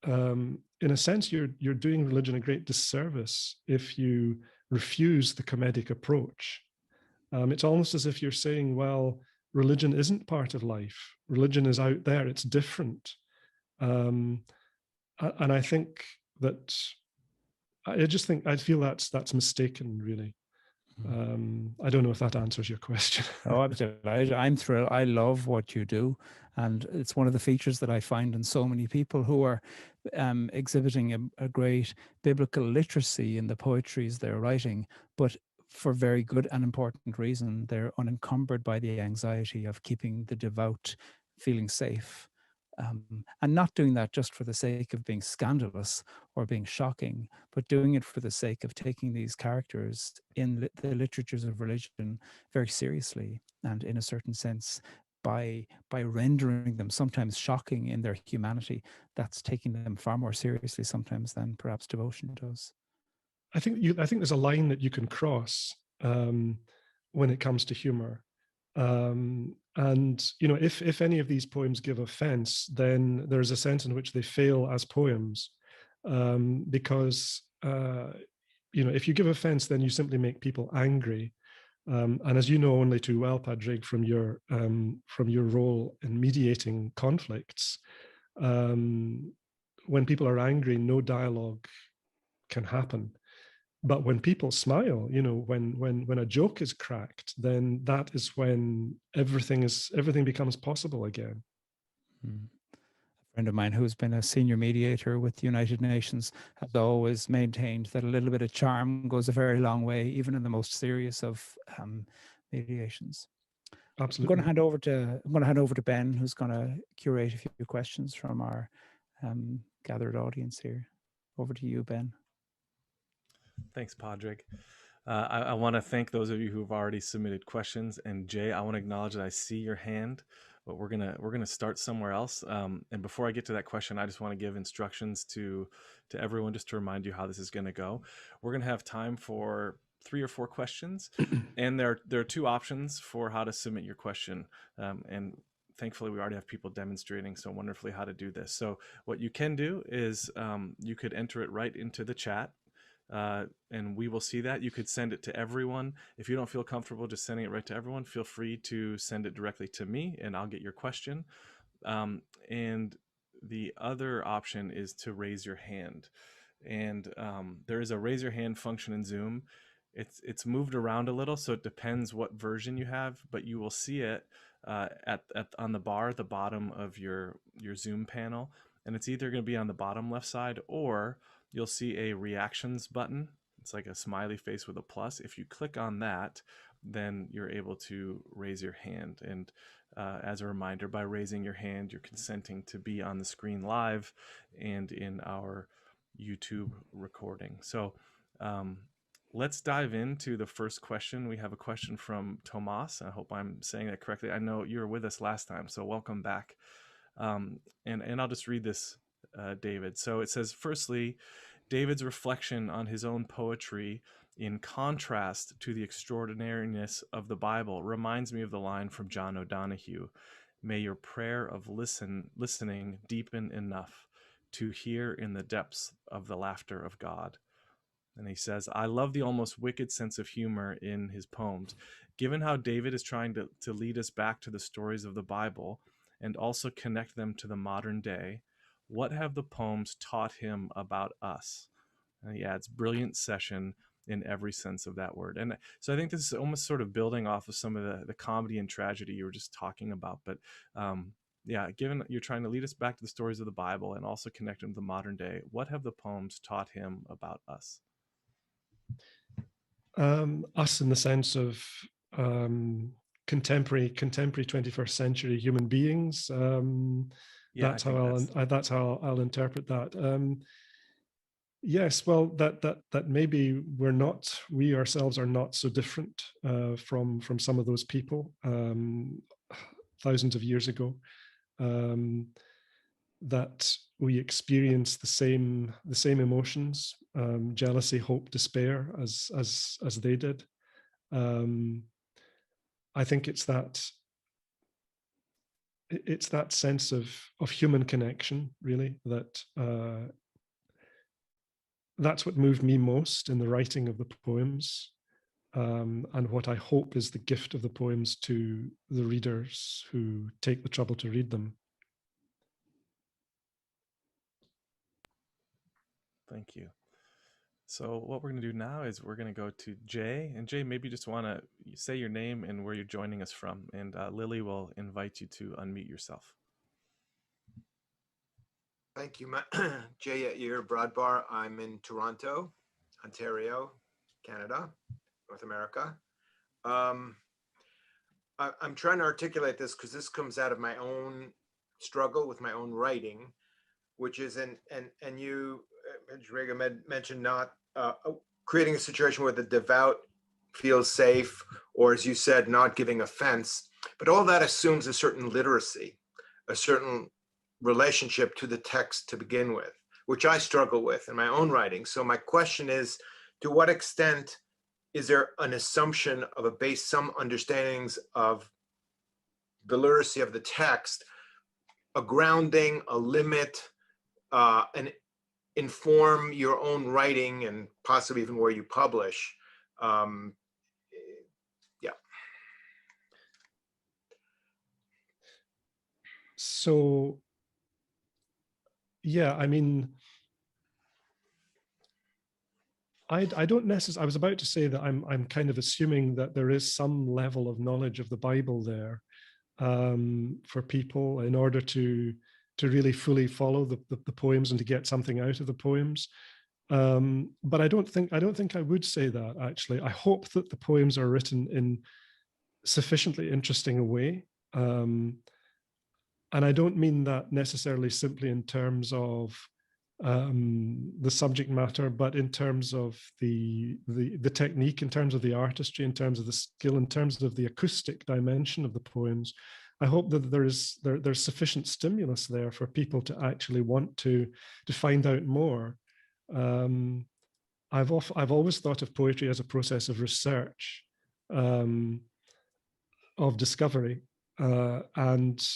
in a sense, you're doing religion a great disservice if you refuse the comedic approach. It's almost as if you're saying, well, religion isn't part of life. Religion is out there. It's different. And I think that I feel that's mistaken, really. I don't know if that answers your question. Oh, I'm delighted. I'm thrilled. I love what you do. And it's one of the features that I find in so many people who are exhibiting a great biblical literacy in the poetries they're writing, but for very good and important reason. They're unencumbered by the anxiety of keeping the devout feeling safe. And not doing that just for the sake of being scandalous or being shocking, but doing it for the sake of taking these characters in the literatures of religion very seriously, and in a certain sense, by rendering them sometimes shocking in their humanity, that's taking them far more seriously sometimes than perhaps devotion does. I think there's a line that you can cross when it comes to humor. And if any of these poems give offense, then there's a sense in which they fail as poems, because if you give offense, then you simply make people angry. And as you know only too well, Pádraig, from your role in mediating conflicts, when people are angry, no dialogue can happen. But when people smile, when a joke is cracked, then that is when everything becomes possible again. A friend of mine who's been a senior mediator with the United Nations has always maintained that a little bit of charm goes a very long way, even in the most serious of mediations. Absolutely. I'm going to hand over to Ben, who's going to curate a few questions from our gathered audience here. Over to you, Ben. Thanks, Pádraig. I want to thank those of you who have already submitted questions. And Jay, I want to acknowledge that I see your hand, but we're gonna start somewhere else. And before I get to that question, I just want to give instructions to everyone, just to remind you how this is going to go. We're going to have time for 3 or 4 questions, and there are 2 options for how to submit your question. And thankfully, we already have people demonstrating so wonderfully how to do this. So what you can do is you could enter it right into the chat. And we will see that. You could send it to everyone. If you don't feel comfortable just sending it right to everyone, feel free to send it directly to me and I'll get your question. And the other option is to raise your hand. And there is a raise your hand function in Zoom. It's moved around a little, so it depends what version you have, but you will see it on the bar at the bottom of your Zoom panel. And it's either going to be on the bottom left side, or you'll see a reactions button. It's like a smiley face with a plus. If you click on that, then you're able to raise your hand. And as a reminder, by raising your hand, you're consenting to be on the screen live and in our YouTube recording. So let's dive into the first question. We have a question from Tomas. I hope I'm saying that correctly. I know you were with us last time, so welcome back. And I'll just read this, David. So it says, firstly, David's reflection on his own poetry in contrast to the extraordinariness of the Bible reminds me of the line from John O'Donohue, "May your prayer of listening deepen enough to hear in the depths of the laughter of God." And he says, I love the almost wicked sense of humor in his poems. Given how David is trying to lead us back to the stories of the Bible and also connect them to the modern day, what have the poems taught him about us? Yeah, it's brilliant session in every sense of that word. And so I think this is almost sort of building off of some of the comedy and tragedy you were just talking about. But yeah, given you're trying to lead us back to the stories of the Bible and also connect them to the modern day, what have the poems taught him about us? Us in the sense of contemporary 21st century human beings. Yeah, that's how I'll interpret that. Yes, well, that maybe we ourselves are not so different from some of those people thousands of years ago. That we experience the same emotions, jealousy, hope, despair, as they did. I think it's that sense of human connection, really, that that's what moved me most in the writing of the poems, and what I hope is the gift of the poems to the readers who take the trouble to read them. Thank you. So what we're going to do now is we're going to go to Jay. And Jay, maybe just want to say your name and where you're joining us from. And Lily will invite you to unmute yourself. Thank you, Jay Yair Broadbar. I'm in Toronto, Ontario, Canada, North America. I'm trying to articulate this because this comes out of my own struggle with my own writing, which is, and you, Draig, mentioned not creating a situation where the devout feels safe, or as you said, not giving offense. But all that assumes a certain literacy, a certain relationship to the text to begin with, which I struggle with in my own writing. So my question is, to what extent is there an assumption of some understandings of the literacy of the text, a grounding, a limit, and inform your own writing and possibly even where you publish? Yeah. So, yeah, I mean, I don't necessarily, I was about to say that I'm kind of assuming that there is some level of knowledge of the Bible there for people in order to really fully follow the poems and to get something out of the poems. But I don't think I would say that, actually. I hope that the poems are written in sufficiently interesting a way. And I don't mean that necessarily simply in terms of the subject matter, but in terms of the technique, in terms of the artistry, in terms of the skill, in terms of the acoustic dimension of the poems. I hope that there's sufficient stimulus there for people to actually want to find out more. I've always thought of poetry as a process of research, of discovery, and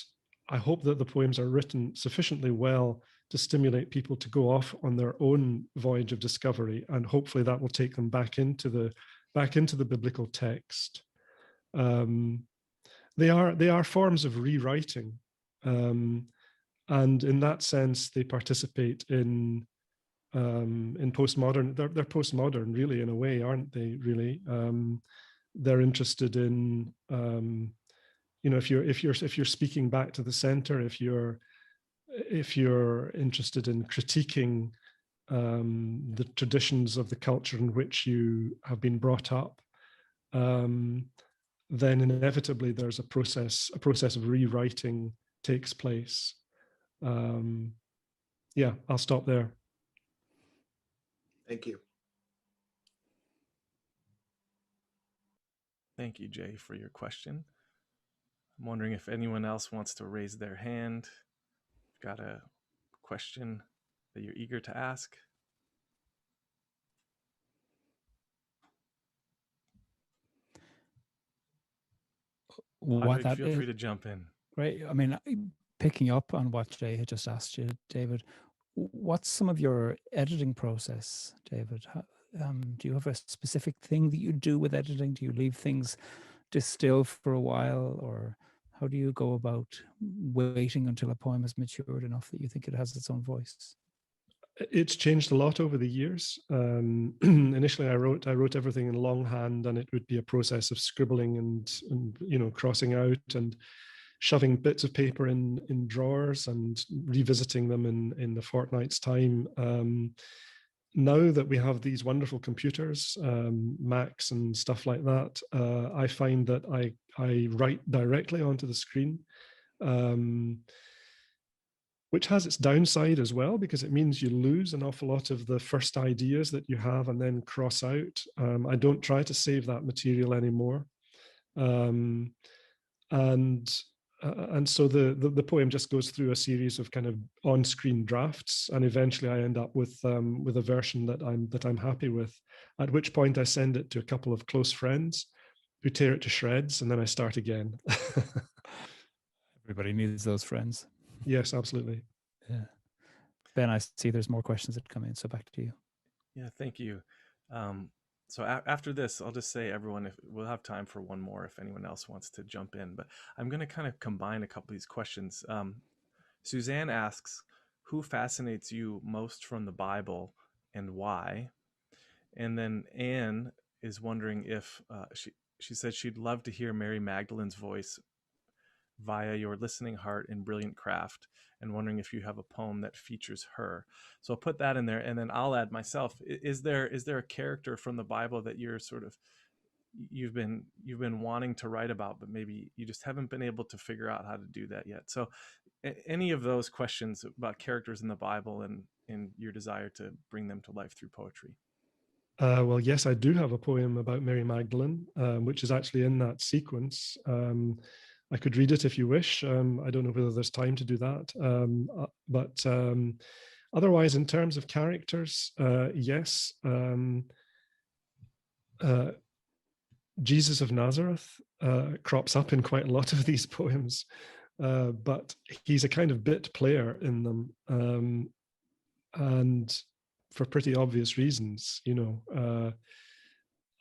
I hope that the poems are written sufficiently well to stimulate people to go off on their own voyage of discovery, and hopefully that will take them back into the biblical text. They are forms of rewriting, and in that sense, they participate in postmodern. They're postmodern, really, in a way, aren't they? Really, they're interested in if you're speaking back to the center, if you're interested in critiquing the traditions of the culture in which you have been brought up, then inevitably there's a process of rewriting takes place. Yeah, I'll stop there. Thank you. Thank you, Jay, for your question. I'm wondering if anyone else wants to raise their hand. Got a question that you're eager to ask? Pádraig, feel free to jump in. Right. I mean, picking up on what Jay had just asked you, David, what's some of your editing process, David? Do you have a specific thing that you do with editing? Do you leave things distill for a while, or How do you go about waiting until a poem is matured enough that you think it has its own voice? It's changed a lot over the years. Initially, I wrote everything in longhand, and it would be a process of scribbling and crossing out and shoving bits of paper in drawers and revisiting them in the fortnight's time. Now that we have these wonderful computers, Macs and stuff like that, I find that I write directly onto the screen. Which has its downside as well, because it means you lose an awful lot of the first ideas that you have and then cross out. I don't try to save that material anymore. And so the poem just goes through a series of kind of on-screen drafts, and eventually I end up with a version that I'm happy with, at which point I send it to a couple of close friends who tear it to shreds, and then I start again. Everybody needs those friends. Yes, absolutely. Yeah. Ben, I see there's more questions that come in, so back to you. Yeah, thank you. So after this, I'll just say, everyone, if we'll have time for one more if anyone else wants to jump in, but I'm going to kind of combine a couple of these questions. Suzanne asks, who fascinates you most from the Bible and why? And then Anne is wondering if she said she'd love to hear Mary Magdalene's voice via your listening heart and brilliant craft, and wondering if you have a poem that features her. So I'll put that in there, and then I'll add myself. Is there a character from the Bible that you're sort of you've been wanting to write about, but maybe you just haven't been able to figure out how to do that yet? So any of those questions about characters in the Bible and your desire to bring them to life through poetry. Well, yes, I do have a poem about Mary Magdalene, which is actually in that sequence. I could read it if you wish. I don't know whether there's time to do that. But otherwise, in terms of characters, yes. Jesus of Nazareth crops up in quite a lot of these poems, but he's a kind of bit player in them. And for pretty obvious reasons,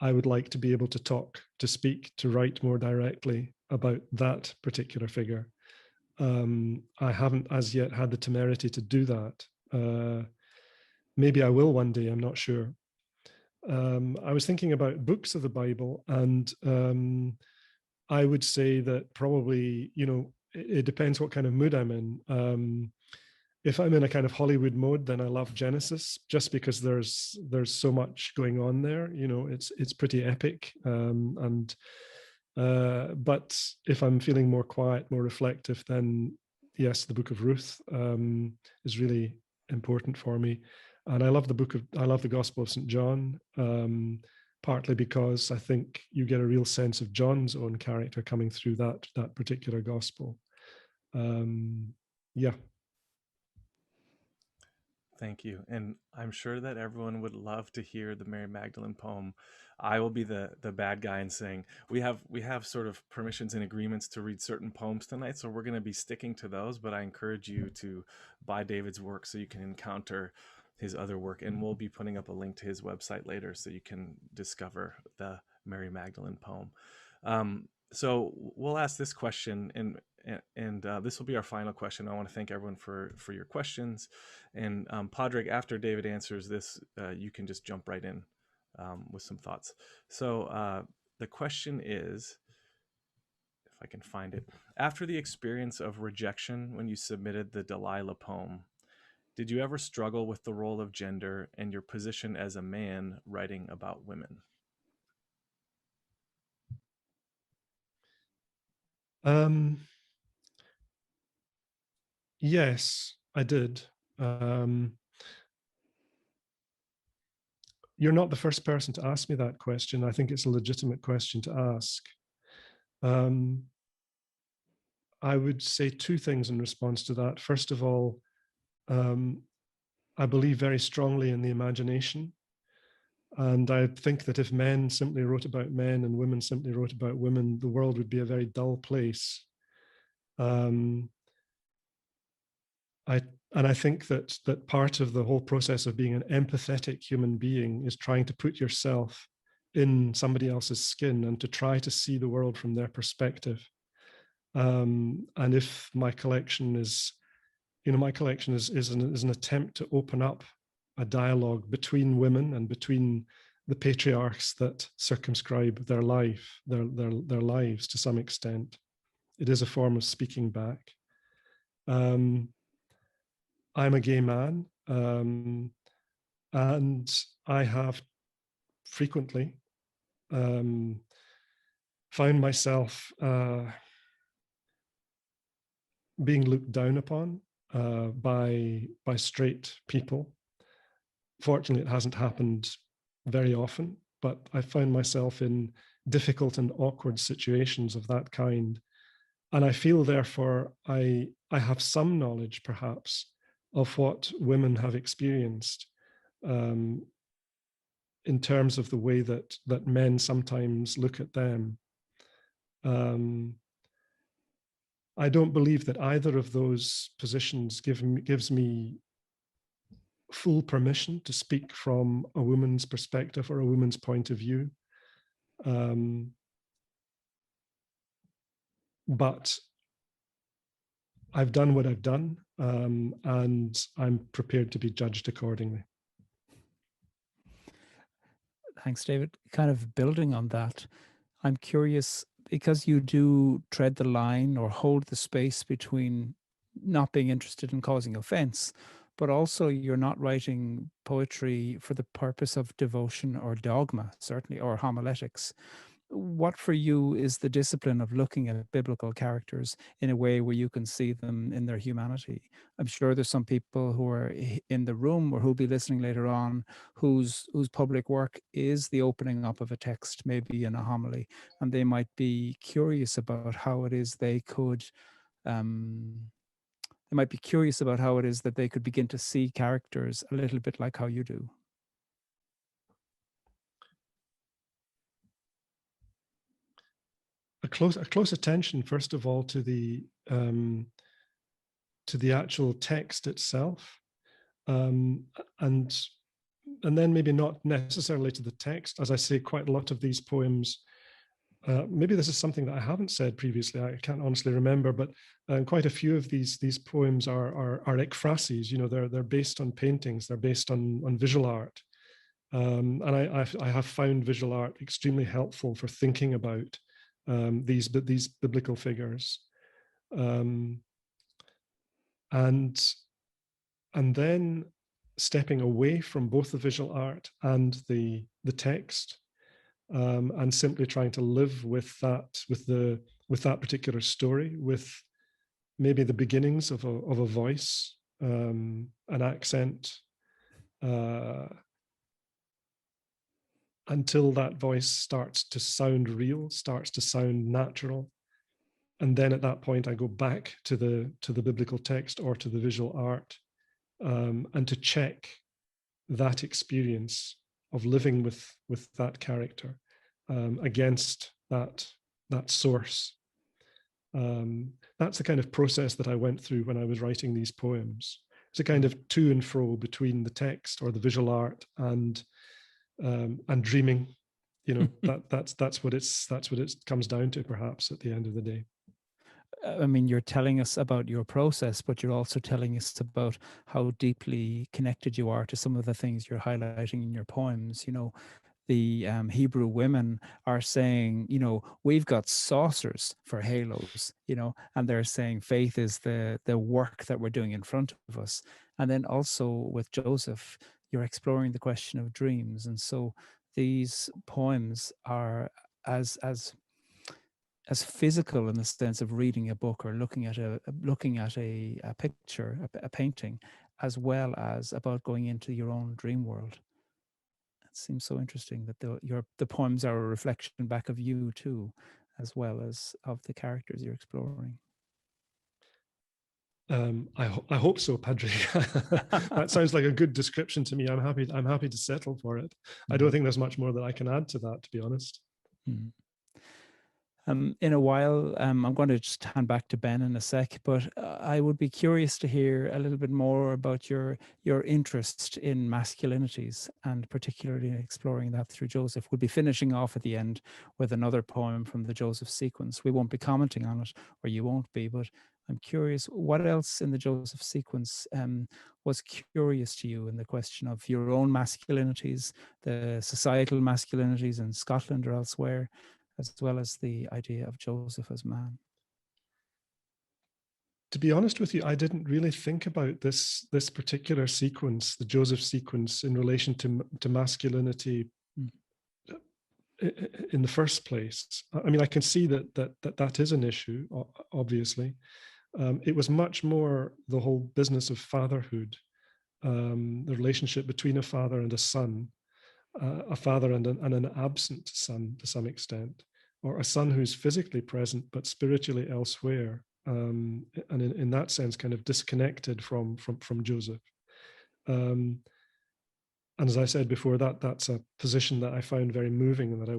I would like to be able to talk, to speak, to write more directly about that particular figure. I haven't as yet had the temerity to do that. Maybe I will one day, I'm not sure. I was thinking about books of the Bible, and I would say that probably, it depends what kind of mood I'm in. If I'm in a kind of Hollywood mode, then I love Genesis, just because there's so much going on there. It's pretty epic. But if I'm feeling more quiet, more reflective, then yes, the Book of Ruth is really important for me. And I love the Gospel of St. John, partly because I think you get a real sense of John's own character coming through that particular gospel. Yeah. Thank you. And I'm sure that everyone would love to hear the Mary Magdalene poem. I will be the bad guy and saying, we have sort of permissions and agreements to read certain poems tonight, so we're going to be sticking to those, but I encourage you to buy David's work so you can encounter his other work, and we'll be putting up a link to his website later so you can discover the Mary Magdalene poem. So we'll ask this question, and this will be our final question. I want to thank everyone for your questions. And Pádraig, after David answers this, you can just jump right in with some thoughts. So the question is, if I can find it, after the experience of rejection when you submitted the Delilah poem, did you ever struggle with the role of gender and your position as a man writing about women? Yes, I did. You're not the first person to ask me that question. I think it's a legitimate question to ask. I would say two things in response to that. First of all, I believe very strongly in the imagination. And I think that if men simply wrote about men and women simply wrote about women, the world would be a very dull place. I think that part of the whole process of being an empathetic human being is trying to put yourself in somebody else's skin and to try to see the world from their perspective. And if my collection is, my collection is an attempt to open up a dialogue between women and between the patriarchs that circumscribe their life, their lives to some extent. It is a form of speaking back. I'm a gay man, and I have frequently found myself being looked down upon by straight people. Fortunately, it hasn't happened very often, but I found myself in difficult and awkward situations of that kind. And I feel, therefore, I have some knowledge, perhaps, of what women have experienced in terms of the way that men sometimes look at them. I don't believe that either of those positions gives me full permission to speak from a woman's perspective or a woman's point of view. But I've done what I've done, and I'm prepared to be judged accordingly. Thanks, David. Kind of building on that, I'm curious, because you do tread the line or hold the space between not being interested in causing offense, but also you're not writing poetry for the purpose of devotion or dogma, certainly, or homiletics. What for you is the discipline of looking at biblical characters in a way where you can see them in their humanity? I'm sure there's some people who are in the room or who'll be listening later on whose public work is the opening up of a text, maybe in a homily, and they might be curious about how it is they could that they could begin to see characters a little bit like how you do. A close attention, first of all, to the actual text itself, and then maybe not necessarily to the text. As I say, quite a lot of these poems, maybe this is something that I haven't said previously, I can't honestly remember, but quite a few of these poems are ekphrases. They're based on paintings, they're based on visual art, and I have found visual art extremely helpful for thinking about these biblical figures, and then stepping away from both the visual art and the text, and simply trying to live with that particular story, with maybe the beginnings of a voice, an accent, until that voice starts to sound real, starts to sound natural. And then at that point, I go back to the biblical text or to the visual art, and to check that experience of living with that character against that source. That's the kind of process that I went through when I was writing these poems. It's a kind of to and fro between the text or the visual art and dreaming. That's what it comes down to, perhaps, at the end of the day. I mean, you're telling us about your process, but you're also telling us about how deeply connected you are to some of the things you're highlighting in your poems. The Hebrew women are saying, we've got saucers for halos, and they're saying faith is the work that we're doing in front of us. And then also with Joseph, you're exploring the question of dreams. And so these poems are as physical in the sense of reading a book or looking at a picture, a painting, as well as about going into your own dream world. It seems so interesting that the poems are a reflection back of you too, as well as of the characters you're exploring. I hope so, Pádraig. That sounds like a good description to me. I'm happy to settle for it. I don't think there's much more that I can add to that, to be honest. In a while, I'm going to just hand back to Ben in a sec, but I would be curious to hear a little bit more about your interest in masculinities, and particularly exploring that through Joseph. We'll be finishing off at the end with another poem from the Joseph sequence. We won't be commenting on it, or you won't be, but I'm curious, what else in the Joseph sequence was curious to you in the question of your own masculinities, the societal masculinities in Scotland or elsewhere, as well as the idea of Joseph as man? To be honest with you, I didn't really think about this particular sequence, the Joseph sequence, in relation to masculinity in the first place. I mean, I can see that is an issue, obviously. It was much more the whole business of fatherhood, the relationship between a father and a son, a father and an absent son to some extent, or a son who's physically present but spiritually elsewhere, and in that sense kind of disconnected from Joseph. And as I said before, that's a position that I found very moving and that I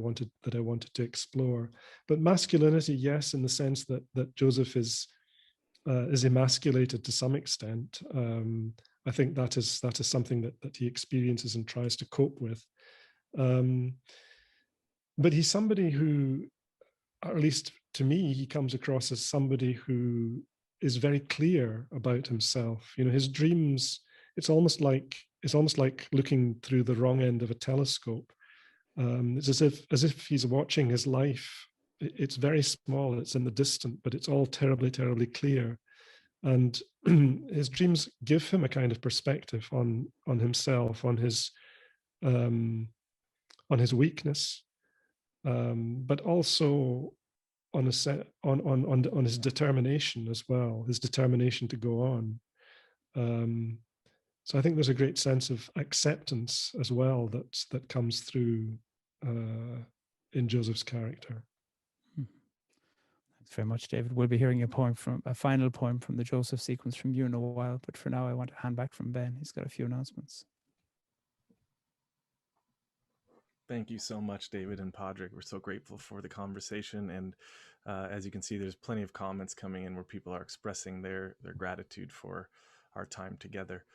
wanted to explore. But masculinity, yes, in the sense that Joseph is emasculated to some extent. I think that is something that he experiences and tries to cope with. But he's somebody who, or at least to me, he comes across as somebody who is very clear about himself. You know, his dreams, it's almost like looking through the wrong end of a telescope. It's as if he's watching his life. It's very small, it's in the distant, but it's all terribly, terribly clear. And his dreams give him a kind of perspective on himself, on his weakness, but also on his determination as well, his determination to go on. So I think there's a great sense of acceptance as well that comes through in Joseph's character. Thanks very much, David. We'll be hearing a final poem from the Joseph sequence from you in a while, but for now I want to hand back from Ben. He's got a few announcements. Thank you so much, David and Pádraig. We're so grateful for the conversation. And as you can see, there's plenty of comments coming in where people are expressing their gratitude for our time together.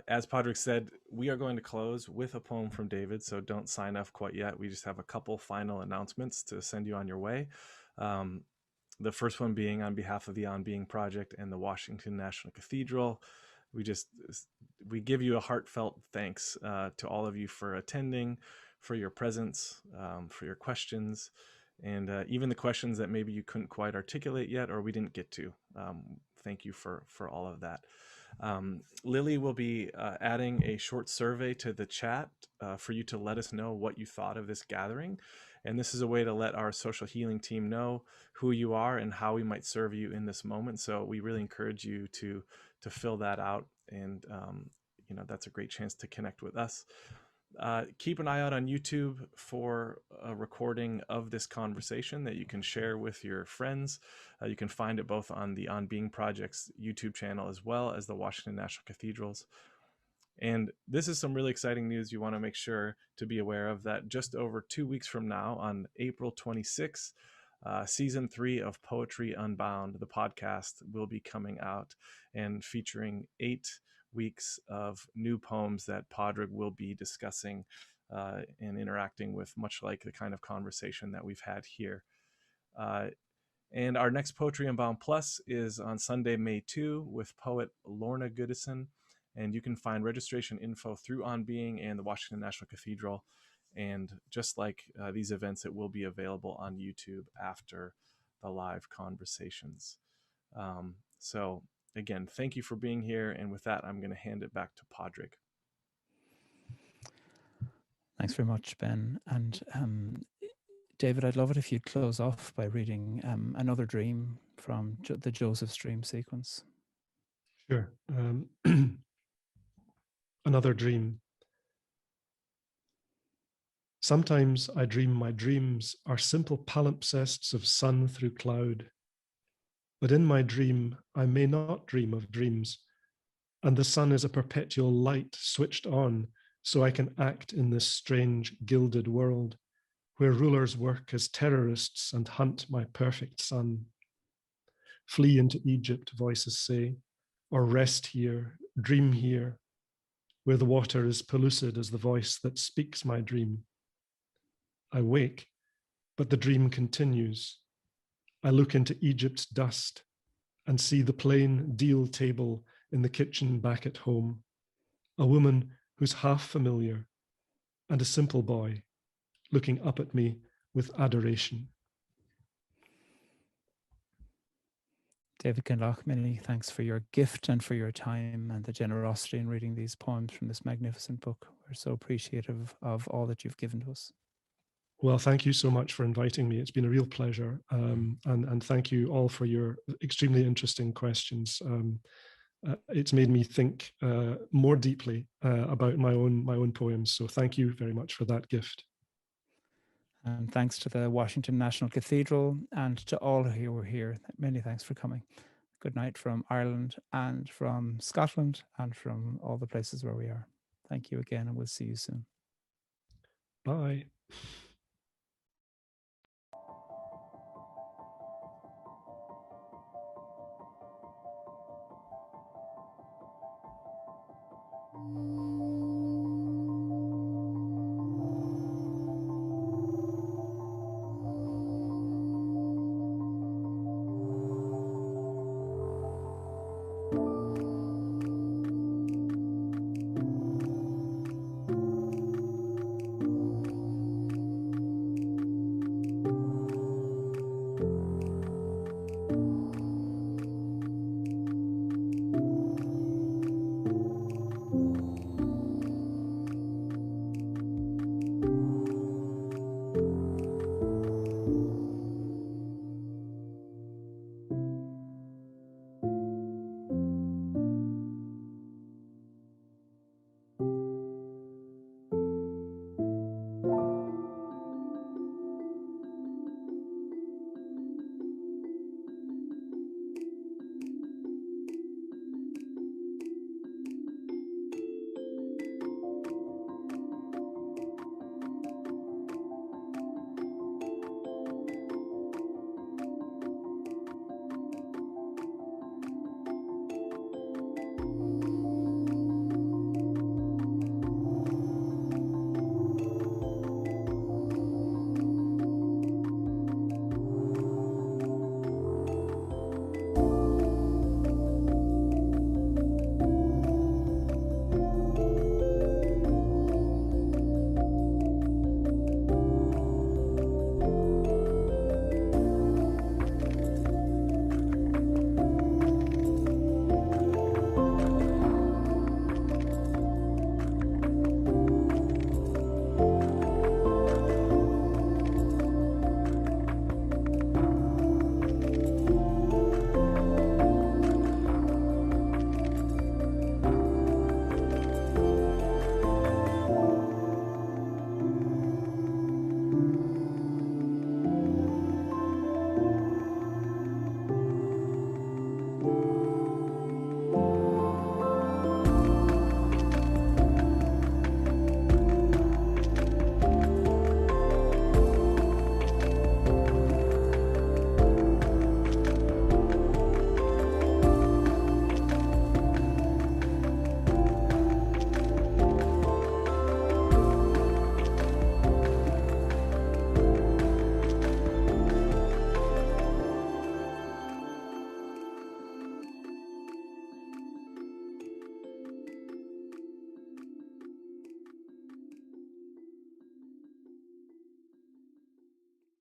As Pádraig said, we are going to close with a poem from David, so don't sign off quite yet. We just have a couple final announcements to send you on your way. The first one being on behalf of the On Being Project and the Washington National Cathedral. We give you a heartfelt thanks to all of you for attending, for your presence, for your questions, and even the questions that maybe you couldn't quite articulate yet or we didn't get to. Thank you for all of that. Lily will be adding a short survey to the chat for you to let us know what you thought of this gathering. And this is a way to let our social healing team know who you are and how we might serve you in this moment. So we really encourage you to fill that out. And, that's a great chance to connect with us. Keep an eye out on YouTube for a recording of this conversation that you can share with your friends. You can find it both on the On Being Project's YouTube channel as well as the Washington National Cathedral's. And this is some really exciting news you want to make sure to be aware of, that just over 2 weeks from now, on April 26th, season 3 of Poetry Unbound, the podcast, will be coming out and featuring 8 weeks of new poems that Pádraig will be discussing and interacting with, much like the kind of conversation that we've had here. And our next Poetry Unbound Plus is on Sunday, May 2, with poet Lorna Goodison. And you can find registration info through On Being and the Washington National Cathedral. And just like these events, it will be available on YouTube after the live conversations. So again, thank you for being here. And with that, I'm going to hand it back to Pádraig. Thanks very much, Ben. And David, I'd love it if you'd close off by reading another dream from the Joseph's dream sequence. Sure. Another dream. Sometimes I dream my dreams are simple palimpsests of sun through cloud. But in my dream, I may not dream of dreams, and the sun is a perpetual light switched on so I can act in this strange gilded world where rulers work as terrorists and hunt my perfect son. Flee into Egypt, voices say, or rest here, dream here, where the water is pellucid as the voice that speaks my dream. I wake, but the dream continues. I look into Egypt's dust and see the plain deal table in the kitchen back at home, a woman who's half familiar, and a simple boy looking up at me with adoration. David Kinloch, many thanks for your gift and for your time and the generosity in reading these poems from this magnificent book. We're so appreciative of all that you've given to us. Well, thank you so much for inviting me. It's been a real pleasure. And thank you all for your extremely interesting questions. It's made me think more deeply about my own poems. So thank you very much for that gift. And thanks to the Washington National Cathedral and to all who were here. Many thanks for coming. Good night from Ireland and from Scotland and from all the places where we are. Thank you again, and we'll see you soon. Bye.